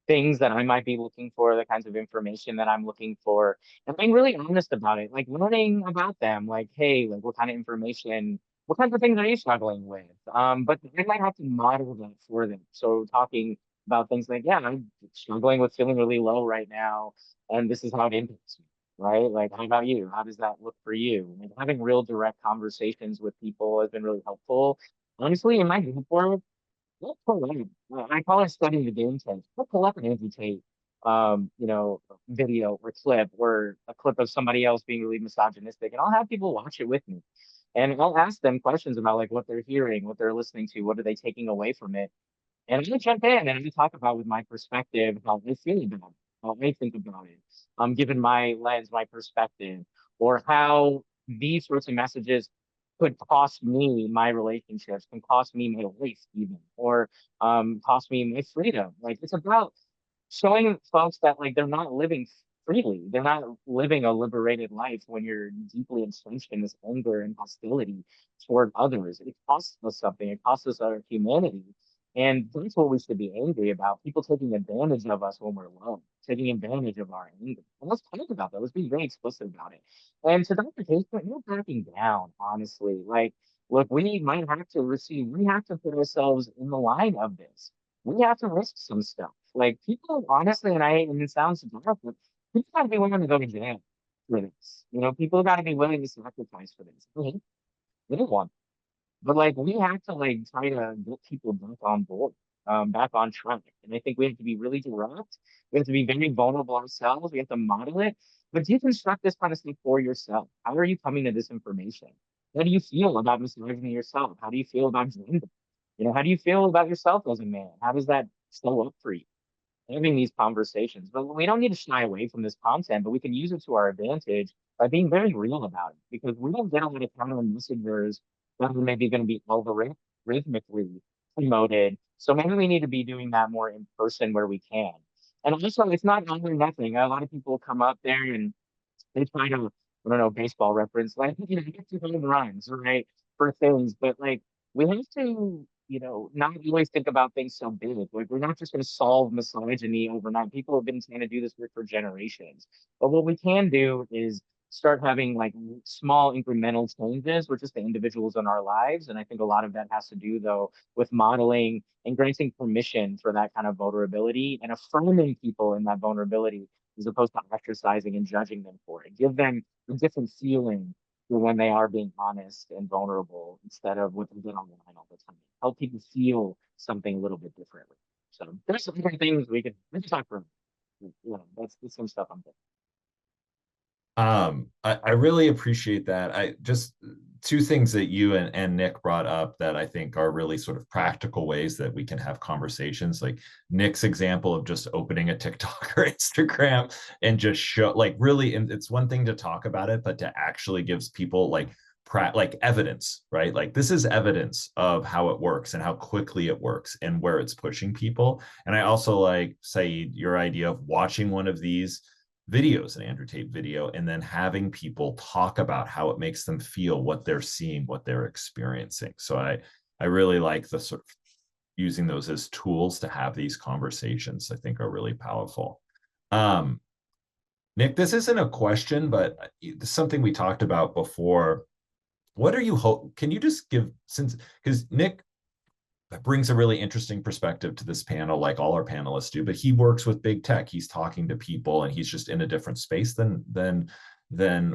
things that I might be looking for, the kinds of information that I'm looking for, and being really honest about it, like learning about them, like, hey, like what kind of information, what kinds of things are you struggling with? But I might have to model that for them. So talking about things like, yeah, I'm struggling with feeling really low right now, and this is how it impacts me, right? Like, how about you? How does that look for you? Like having real direct conversations with people has been really helpful. Honestly, in my group work, let's pull in. I call it studying the game tape. Let's pull up an Andrew Tate, video or clip or a clip of somebody else being really misogynistic, and I'll have people watch it with me, and I'll ask them questions about like what they're hearing, what they're listening to, what are they taking away from it, and I'm gonna jump in and I'm gonna talk about with my perspective how I feel about it, how I think about it, given my lens, my perspective, or how these sorts of messages could cost me my relationships, can cost me my life even, or cost me my freedom. Like it's about showing folks that like they're not living freely. They're not living a liberated life when you're deeply entrenched in this anger and hostility toward others. It costs us something. It costs us our humanity. And that's what we should be angry about. People taking advantage of us when we're low, taking advantage of our anger. And let's talk about that. Let's be very explicit about it. And to Dr. K's point, no backing down, honestly. Like, look, we might have to receive, we have to put ourselves in the line of this. We have to risk some stuff. Like people, honestly, and it sounds bad, but people gotta be willing to go to jail for this. People gotta be willing to sacrifice for this. We don't want, but like we have to like try to get people back on board, back on track. And I think we have to be really direct. We have to be very vulnerable ourselves. We have to model it, but deconstruct this kind of stuff for yourself. How are you coming to this information? How do you feel about misogyny yourself? How do you feel about gender? How do you feel about yourself as a man? How does that show up for you? Having these conversations. But we don't need to shy away from this content, but we can use it to our advantage by being very real about it. Because we don't get a lot of counter messengers that are maybe going to be algorithmically promoted. So maybe we need to be doing that more in person where we can. And also, it's not all or nothing. A lot of people come up there and they try to, I don't know, baseball reference, like, get to home runs, right? For things. But like, we have to not always think about things so big. Like we're not just going to solve misogyny overnight. People have been trying to do this work for generations. But what we can do is start having like small incremental changes with just the individuals in our lives. And I think a lot of that has to do though with modeling and granting permission for that kind of vulnerability and affirming people in that vulnerability as opposed to ostracizing and judging them for it. Give them a different feeling for when they are being honest and vulnerable instead of what they get online all the time. Help people feel something a little bit differently. So there's some different things we can talk for. That's some stuff I'm thinking. I really appreciate that. I just two things that you and Nick brought up that I think are really sort of practical ways that we can have conversations. Like Nick's example of just opening a TikTok or Instagram and just show, like, really, and it's one thing to talk about it, but to actually gives people like evidence, right? Like this is evidence of how it works and how quickly it works and where it's pushing people. And I also like, say, your idea of watching one of these videos, an Andrew Tate video, and then having people talk about how it makes them feel, what they're seeing, what they're experiencing. So I really like the sort of using those as tools to have these conversations. I think are really powerful. Um, Nick, this isn't a question, but it's something we talked about before. What are you hope? Can you just give, since because Nick brings a really interesting perspective to this panel, like all our panelists do, but he works with big tech. He's talking to people and he's just in a different space than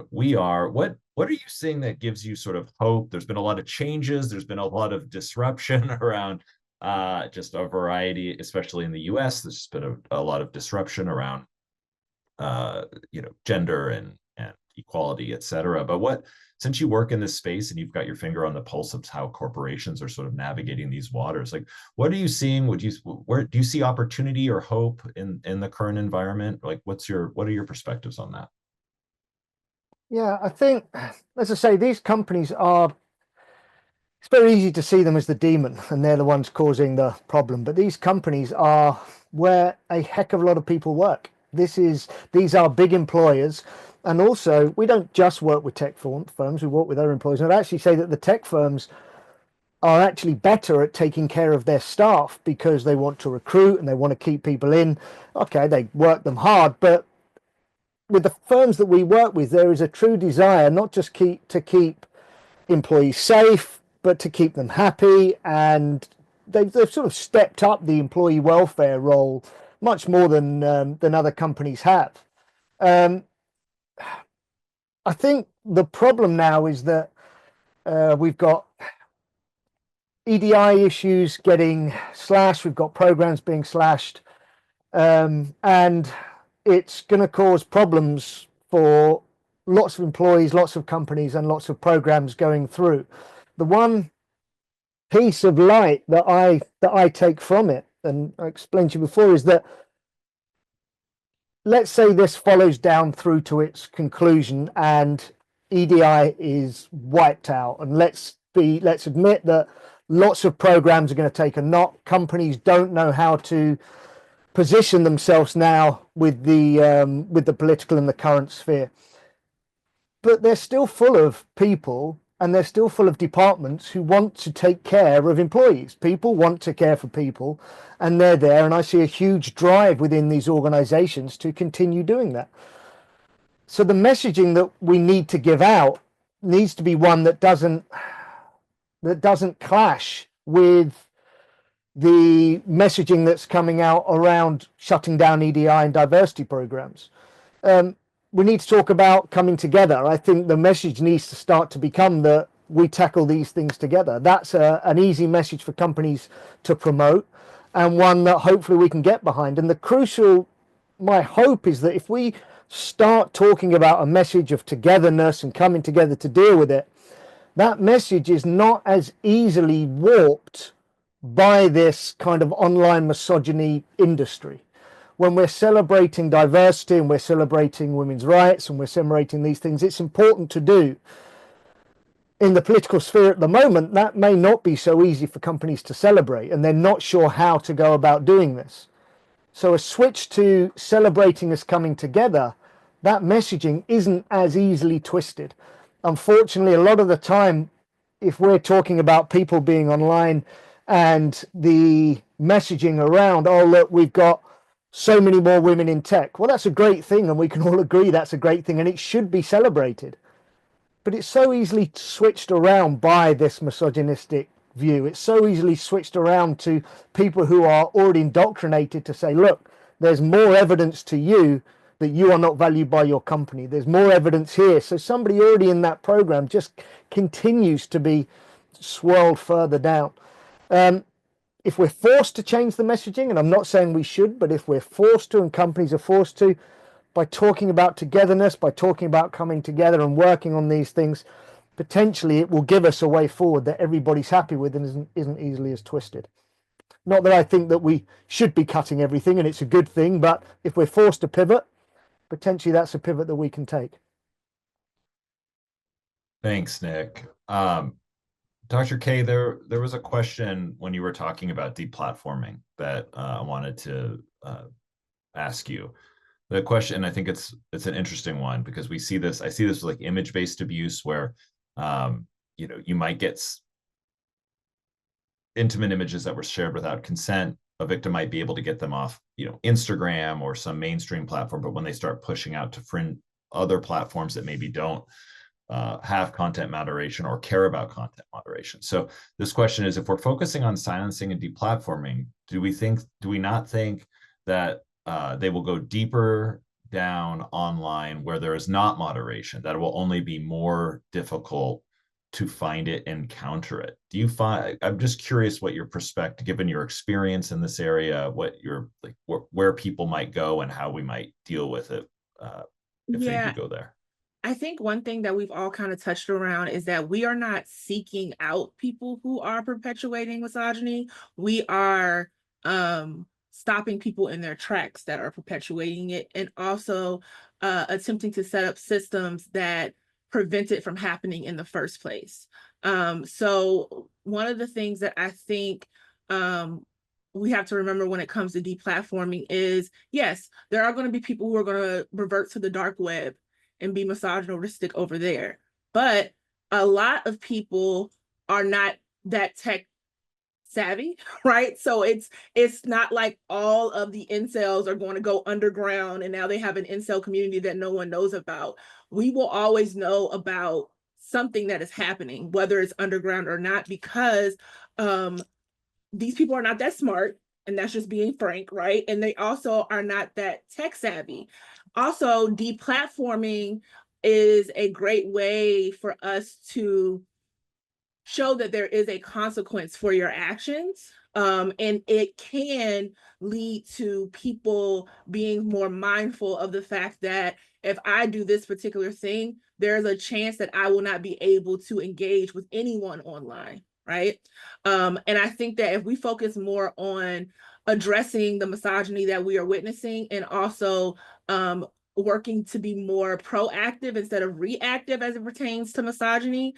we are. What are you seeing that gives you sort of hope? There's been a lot of changes, there's been a lot of disruption around just a variety, especially in the US. There's just been a lot of disruption around gender and equality, et cetera. But since you work in this space and you've got your finger on the pulse of how corporations are sort of navigating these waters, like what are you seeing? Where do you see opportunity or hope in the current environment? Like what are your perspectives on that? Yeah, I think, as I say, these companies are, it's very easy to see them as the demon and they're the ones causing the problem. But these companies are where a heck of a lot of people work. These are big employers. And also, we don't just work with tech firms, we work with other employers. And I'd actually say that the tech firms are actually better at taking care of their staff because they want to recruit and they want to keep people in. Okay, they work them hard, but with the firms that we work with, there is a true desire not just to keep employees safe, but to keep them happy. And they've sort of stepped up the employee welfare role much more than other companies have. I think the problem now is that we've got EDI issues getting slashed, we've got programs being slashed, and it's going to cause problems for lots of employees, lots of companies, and lots of programs going through. The one piece of light that I take from it, and I explained to you before, is that let's say this follows down through to its conclusion and EDI is wiped out, and let's admit that lots of programs are going to take a knock. Companies don't know how to position themselves now with the political and the current sphere, but they're still full of people and they're still full of departments who want to take care of employees. People want to care for people, and they're there. And I see a huge drive within these organizations to continue doing that. So the messaging that we need to give out needs to be one that doesn't clash with the messaging that's coming out around shutting down EDI and diversity programs. We need to talk about coming together. I think the message needs to start to become that we tackle these things together. That's an easy message for companies to promote, and one that hopefully we can get behind. And my hope is that if we start talking about a message of togetherness and coming together to deal with it, that message is not as easily warped by this kind of online misogyny industry. When we're celebrating diversity and we're celebrating women's rights and we're celebrating these things, it's important to do. In the political sphere at the moment, that may not be so easy for companies to celebrate, and they're not sure how to go about doing this. So a switch to celebrating us coming together, that messaging isn't as easily twisted. Unfortunately, a lot of the time, if we're talking about people being online and the messaging around, oh, look, we've got so many more women in tech. Well, that's a great thing, and we can all agree that's a great thing, and it should be celebrated. But it's so easily switched around by this misogynistic view. It's so easily switched around to people who are already indoctrinated to say, look, there's more evidence to you that you are not valued by your company. There's more evidence here. So somebody already in that program just continues to be swirled further down. If we're forced to change the messaging, and I'm not saying we should, but if we're forced to and companies are forced to, by talking about togetherness, by talking about coming together and working on these things, potentially it will give us a way forward that everybody's happy with and isn't easily as twisted. Not that I think that we should be cutting everything and it's a good thing, but if we're forced to pivot, potentially that's a pivot that we can take. Thanks, Nick. Dr. K, there was a question when you were talking about deplatforming that I wanted to ask you. The question, I think it's an interesting one because we see this. I see this like image-based abuse where you might get intimate images that were shared without consent. A victim might be able to get them off, Instagram or some mainstream platform, but when they start pushing out to other platforms that maybe don't have content moderation or care about content moderation. So this question is, if we're focusing on silencing and deplatforming, do we not think that they will go deeper down online where there is not moderation, that it will only be more difficult to find it and counter it? Do you find, I'm just curious what your perspective, given your experience in this area, what your like where people might go and how we might deal with it if they do Yeah, go there. I think one thing that we've all kind of touched around is that we are not seeking out people who are perpetuating misogyny. We are stopping people in their tracks that are perpetuating it, and also attempting to set up systems that prevent it from happening in the first place. So one of the things that I think we have to remember when it comes to deplatforming is, yes, there are going to be people who are going to revert to the dark web and be misogynistic over there. But a lot of people are not that tech savvy, right? So it's not like all of the incels are going to go underground and now they have an incel community that no one knows about. We will always know about something that is happening, whether it's underground or not, because these people are not that smart, and that's just being frank, right? And they also are not that tech savvy. Also, deplatforming is a great way for us to show that there is a consequence for your actions. And it can lead to people being more mindful of the fact that if I do this particular thing, there's a chance that I will not be able to engage with anyone online, right? And I think that if we focus more on addressing the misogyny that we are witnessing, and also working to be more proactive instead of reactive as it pertains to misogyny,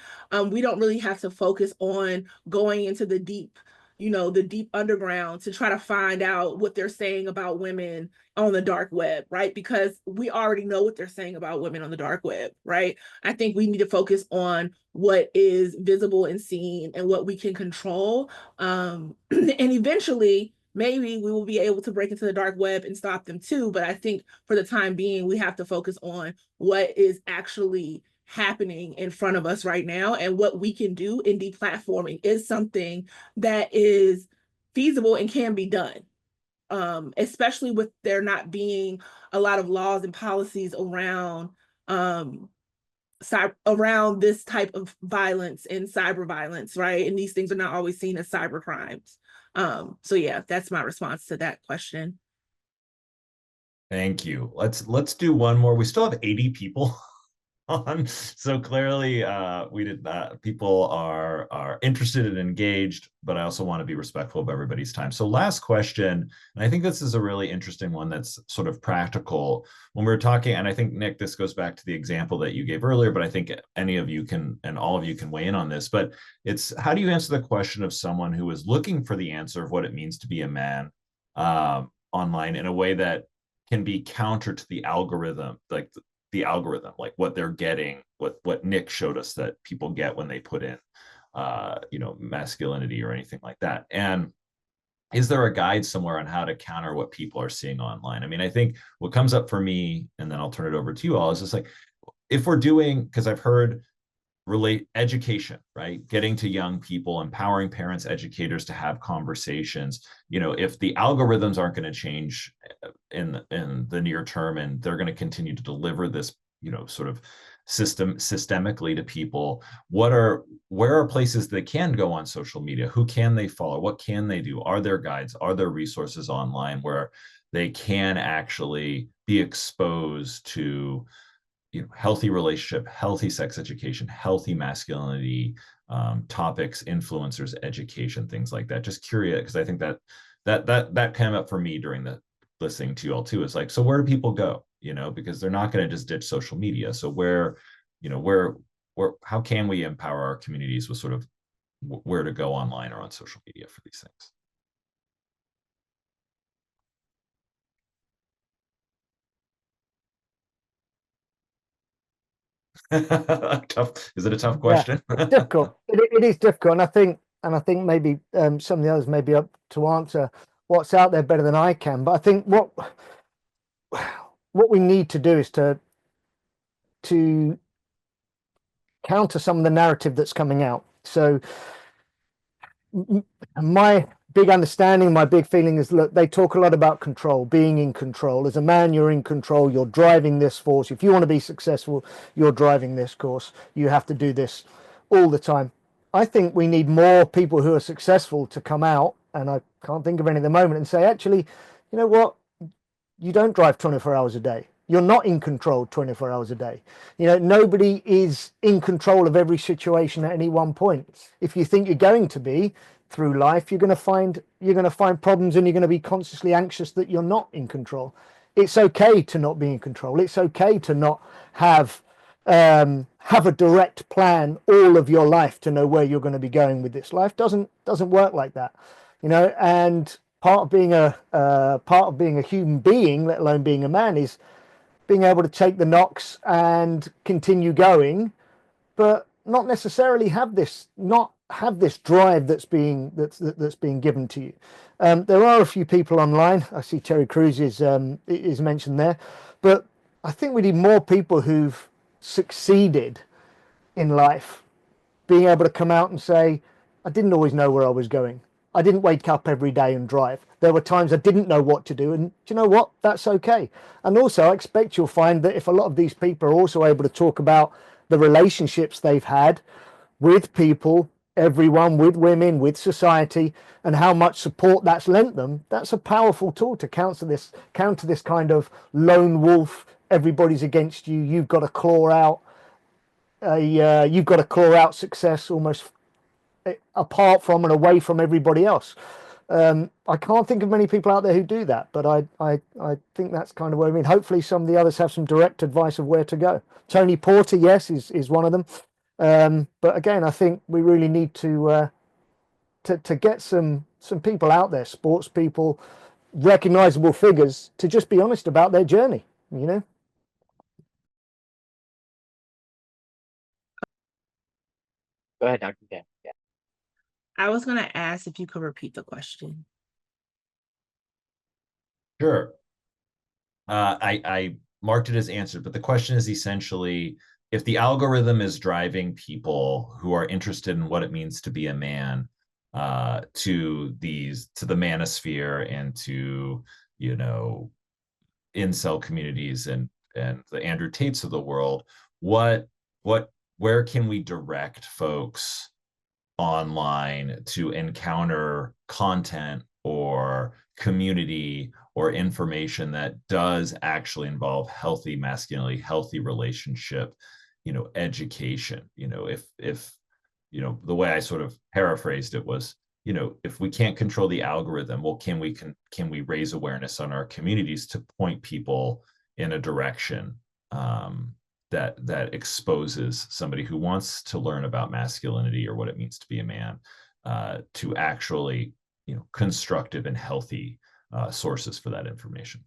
we don't really have to focus on going into the deep underground to try to find out what they're saying about women on the dark web, right? Because we already know what they're saying about women on the dark web, right? I think we need to focus on what is visible and seen and what we can control. And eventually, maybe we will be able to break into the dark web and stop them too. But I think for the time being, we have to focus on what is actually happening in front of us right now, and what we can do in deplatforming is something that is feasible and can be done. Especially with there not being a lot of laws and policies around around this type of violence and cyber violence, right? And these things are not always seen as cyber crimes. So yeah, that's my response to that question. Thank you. Let's do one more. We still have 80 people on, so clearly we did not. People are interested and engaged, but I also want to be respectful of everybody's time. So last question, and I think this is a really interesting one that's sort of practical. When we're talking, and I think Nick, this goes back to the example that you gave earlier, but I think any of you can, and all of you can weigh in on this, but it's, how do you answer the question of someone who is looking for the answer of what it means to be a man online in a way that can be counter to the algorithm, like the algorithm, like what they're getting, what Nick showed us that people get when they put in masculinity or anything like that. And is there a guide somewhere on how to counter what people are seeing online? I mean, I think what comes up for me, and then I'll turn it over to you all, is just like, if we're doing, because I've heard relate education, right? Getting to young people, empowering parents, educators to have conversations. If the algorithms aren't going to change in the near term, and they're going to continue to deliver this, sort of systemically to people, where are places they can go on social media? Who can they follow? What can they do? Are there guides? Are there resources online where they can actually be exposed to healthy relationship, healthy sex education, healthy masculinity topics, influencers, education, things like that? Just curious, because I think that came up for me during the listening to you all too. Is like, so where do people go? Because they're not going to just ditch social media. So where how can we empower our communities with sort of where to go online or on social media for these things? Tough. Is it a tough question? Yeah, it's difficult. It is difficult, and I think maybe some of the others may be up to answer what's out there better than I can. But I think what we need to do is to counter some of the narrative that's coming out. So my big understanding, my big feeling is, look, they talk a lot about control, being in control. As a man, you're in control. You're driving this force. If you want to be successful, you're driving this course. You have to do this all the time. I think we need more people who are successful to come out, and I can't think of any at the moment, and say, actually, you know what? You don't drive 24 hours a day. You're not in control 24 hours a day. Nobody is in control of every situation at any one point. If you think you're going to be through life, you're going to find problems, and you're going to be consciously anxious that you're not in control. It's okay to not be in control. It's okay to not have a direct plan all of your life to know where you're going to be going with this. Life doesn't work like that, and part of being a human being, let alone being a man, is being able to take the knocks and continue going, but not necessarily have this drive that's being given to you. There are a few people online. I see Terry Crews is mentioned there, but I think we need more people who've succeeded in life being able to come out and say, I didn't always know where I was going. I didn't wake up every day and drive. There were times I didn't know what to do, and do you know what? That's okay. And also, I expect you'll find that if a lot of these people are also able to talk about the relationships they've had with people, everyone, with women, with society, and how much support that's lent them, that's a powerful tool to counter this kind of lone wolf, everybody's against you, you've got to claw out success almost apart from and away from everybody else. I can't think of many people out there who do that, but I think that's kind of what I mean. Hopefully some of the others have some direct advice of where to go. Tony Porter, yes, is one of them. But again, I think we really need to get some people out there, sports people, recognizable figures, to just be honest about their journey, Go ahead, Dr. Ken. Yeah. I was going to ask if you could repeat the question. Sure. I marked it as answered, but the question is essentially, if the algorithm is driving people who are interested in what it means to be a man to the manosphere and to incel communities and the Andrew Tates of the world, where can we direct folks online to encounter content or community or information that does actually involve healthy masculinity, healthy relationship, education? If the way I sort of paraphrased it was, if we can't control the algorithm, well, can we raise awareness on our communities to point people in a direction that exposes somebody who wants to learn about masculinity or what it means to be a man to actually constructive and healthy sources for that information?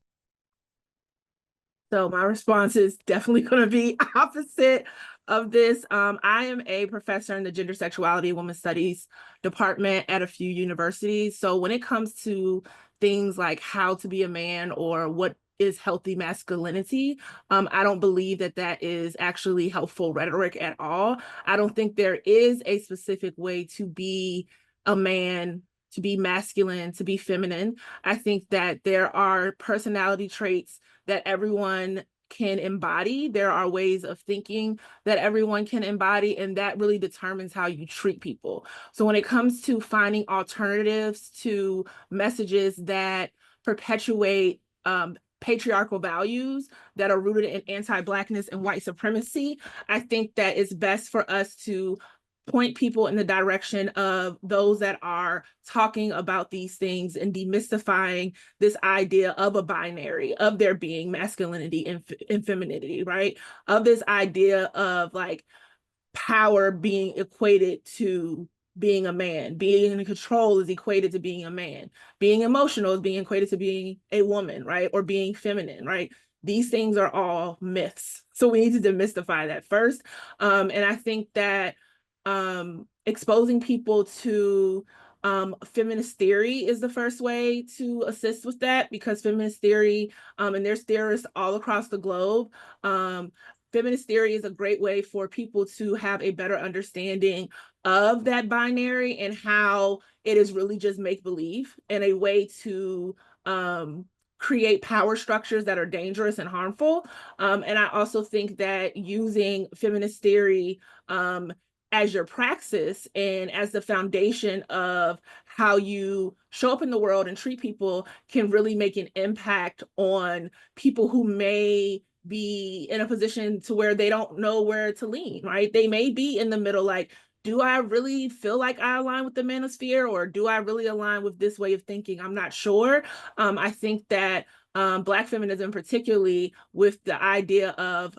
So my response is definitely going to be opposite. of this. I am a professor in the Gender, Sexuality, and Women's Studies department at a few universities. So when it comes to things like how to be a man or what is healthy masculinity, I don't believe that that is actually helpful rhetoric at all. I don't think there is a specific way to be a man, to be masculine, to be feminine. I think that there are personality traits that everyone can embody. There are ways of thinking that everyone can embody, and that really determines how you treat people. So when it comes to finding alternatives to messages that perpetuate patriarchal values that are rooted in anti-Blackness and white supremacy, I think that it's best for us to point people in the direction of those that are talking about these things and demystifying this idea of a binary, of there being masculinity and femininity, right? Of this idea of like power being equated to being a man, being in control is equated to being a man, being emotional is being equated to being a woman, right? Or being feminine, right? These things are all myths. So we need to demystify that first. And I think that exposing people to feminist theory is the first way to assist with that, because feminist theory, and there's theorists all across the globe, feminist theory is a great way for people to have a better understanding of that binary and how it is really just make believe, and a way to create power structures that are dangerous and harmful. And I also think that using feminist theory as your praxis and as the foundation of how you show up in the world and treat people can really make an impact on people who may be in a position to where they don't know where to lean, right? They may be in the middle, like, do I really feel like I align with the manosphere, or do I really align with this way of thinking? I'm not sure. I think that Black feminism, particularly with the idea of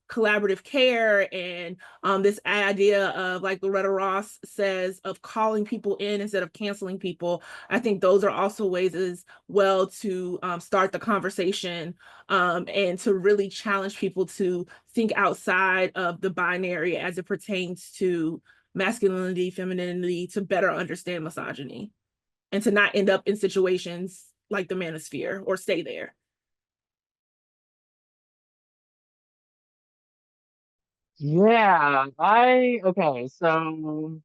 collaborative care and this idea of, like Loretta Ross says, of calling people in instead of canceling people. I think those are also ways as well to start the conversation and to really challenge people to think outside of the binary as it pertains to masculinity, femininity, to better understand misogyny and to not end up in situations like the manosphere or stay there. Yeah, okay, so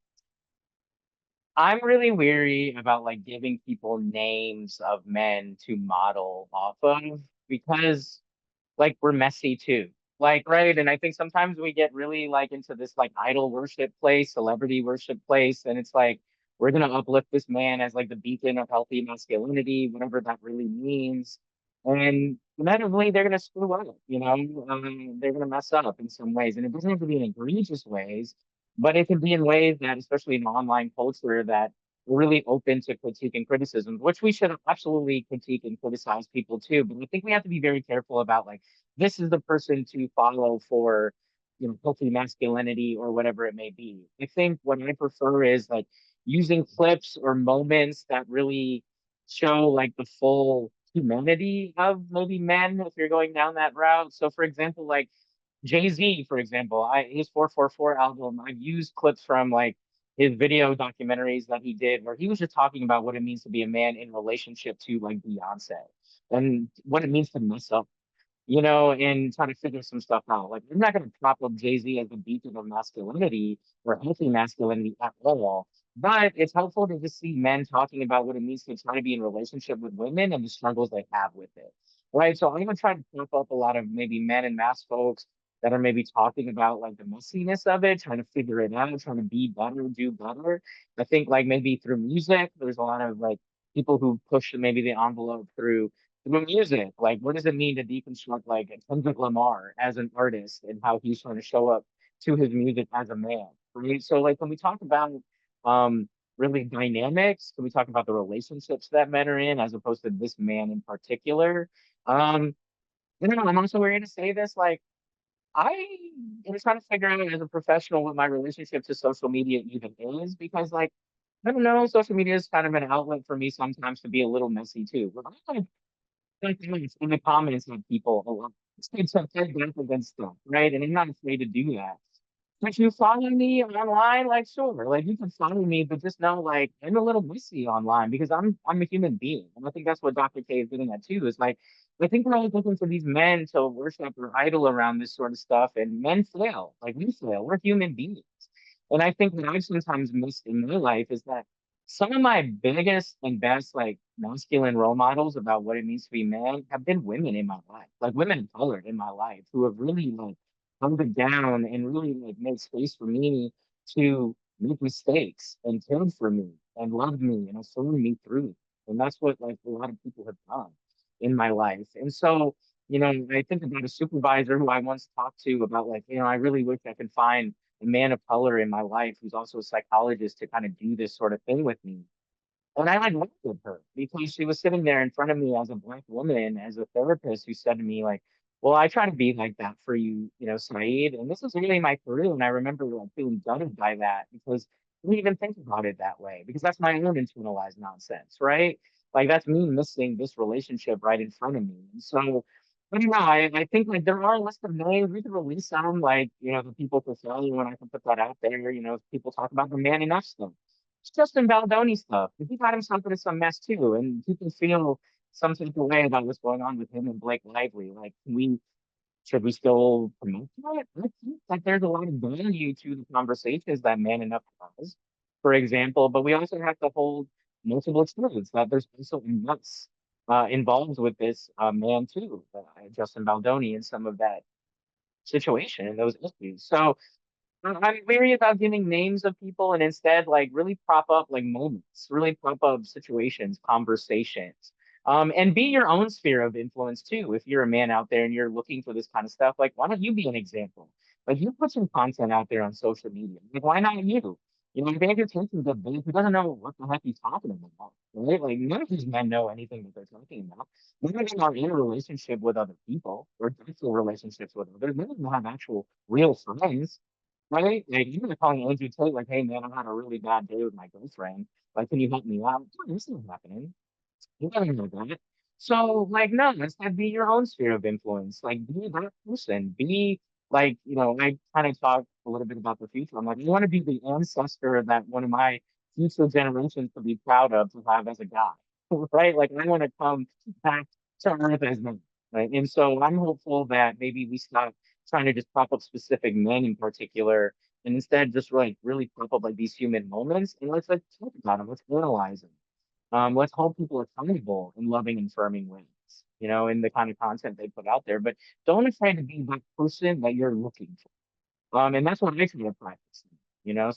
I'm really weary about like giving people names of men to model off of because like we're messy too. Like, right? And I think sometimes we get really like into this like idol worship place, celebrity worship place, and it's like we're gonna uplift this man as like the beacon of healthy masculinity, whatever that really means. And inevitably they're gonna screw up, you know, they're gonna mess up in some ways. And it doesn't have to be in egregious ways, but it can be in ways that, especially in online culture, that we're really open to critique and criticism, which we should absolutely critique and criticize people too. But I think we have to be very careful about like this is the person to follow for, you know, healthy masculinity or whatever it may be. I think what I prefer is like using clips or moments that really show like the full humanity of maybe men if you're going down that route. So for example, like Jay-Z, for example, his 444 album, I've used clips from like his video documentaries that he did where he was just talking about what it means to be a man in relationship to like Beyonce and what it means to mess up, you know, and try to figure some stuff out. Like, I'm not going to prop up Jay-Z as a beacon of masculinity or healthy masculinity at all. But it's helpful to just see men talking about what it means to try to be in relationship with women and the struggles they have with it. Right. So I'm going to try to prop up a lot of maybe men and mass folks that are maybe talking about like the messiness of it, trying to figure it out, trying to be better, do better. I think like maybe through music, there's a lot of like people who push maybe the envelope through music. Like, what does it mean to deconstruct like Kendrick Lamar as an artist and how he's trying to show up to his music as a man, right? So, like, when we talk about um really dynamics, when we talk about the relationships that men are in, as opposed to this man in particular, um, you know, I'm also going to say this, like, I am trying to figure out as a professional what my relationship to social media even is because, like, I don't know, social media is kind of an outlet for me sometimes to be a little messy too. But like in the comments of people a lot. It's to fight back against stuff, right? And I'm not afraid to do that. if you follow me online, like sure, like you can follow me, but just know like I'm a little messy online because I'm a human being. And I think that's what Dr. K is getting at too, is like I think we're always looking for these men to worship or idol around this sort of stuff, and men fail. Like we fail. We're human beings. And I think what I've sometimes missed in my life is that some of my biggest and best like masculine role models about what it means to be man have been women in my life, like women of color in my life who have really like held it down and really like made space for me to make mistakes and cared for me and loved me and affirmed me through. And that's what like a lot of people have done in my life. And so, I think about a supervisor who I once talked to about like, I really wish I could find a man of color in my life who's also a psychologist to kind of do this sort of thing with me. And I like looked at her because she was sitting there in front of me as a Black woman, as a therapist who said to me, like, well, I try to be like that for you, Saeed. And this is really my career. And I remember like feeling gutted by that because I didn't even think about it that way because that's my own internalized nonsense, right? Like that's me missing this relationship right in front of me. And so, I don't know. I think like there are a list of names. We can release some, like, the people for failure when I can put that out there. People talk about the man enough stuff. It's Justin Baldoni stuff. He got himself into some mess too, and people feel some type of way about what's going on with him and Blake Lively. Like, should we still promote that? I think that there's a lot of value to the conversations that Man Enough has, for example, but we also have to hold multiple truths that there's also nuts involved with this man too, Justin Baldoni, and some of that situation and those issues. So I'm weary about giving names of people and instead like really prop up like moments, really prop up situations, conversations. And be your own sphere of influence too. If you're a man out there and you're looking for this kind of stuff, like why don't you be an example? Like you put some content out there on social media. Like why not you? If Andrew Tatum's a babe who doesn't know what the heck he's talking about, right? Like none of these men know anything that they're talking about. None of them are in a relationship with other people or actual relationships with others. None of them have actual real friends, right? Like even calling Andrew Tate, like, hey man, I had a really bad day with my girlfriend. Like, can you help me out? This isn't happening. You gotta know that. So, like, no, instead be your own sphere of influence. Like, be that person. Be like, I kind of talk a little bit about the future. I'm like, I want to be the ancestor that one of my future generations could be proud of to have as a guy, right? Like, I want to come back to Earth as men, right? And so I'm hopeful that maybe we stop trying to just prop up specific men in particular and instead just like really prop up like these human moments and let's like talk about them, let's analyze them. Let's hold people accountable in loving and firming ways, in the kind of content they put out there. But don't afraid to be that person that you're looking for. And that's what makes me a practice.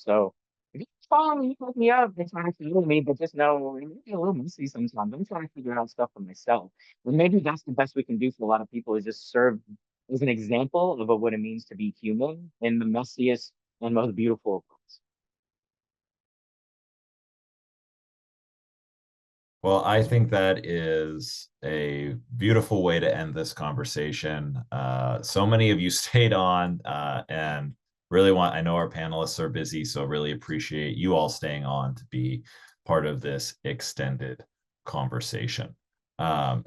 So if you follow me, look me up and try to follow me, but just know it may be a little messy sometimes. I'm trying to figure out stuff for myself. And maybe that's the best we can do for a lot of people is just serve as an example of what it means to be human in the messiest and most beautiful of ways. Well, I think that is a beautiful way to end this conversation. So many of you stayed on and really I know our panelists are busy, so really appreciate you all staying on to be part of this extended conversation.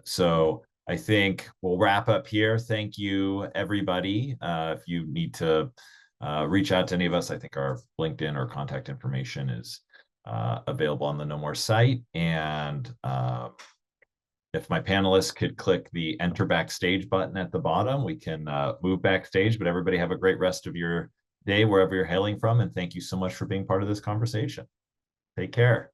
So I think we'll wrap up here. Thank you, everybody. If you need to reach out to any of us, I think our LinkedIn or contact information is available on the No More site. And if my panelists could click the enter backstage button at the bottom, we can move backstage. But everybody have a great rest of your day wherever you're hailing from. And thank you so much for being part of this conversation. Take care.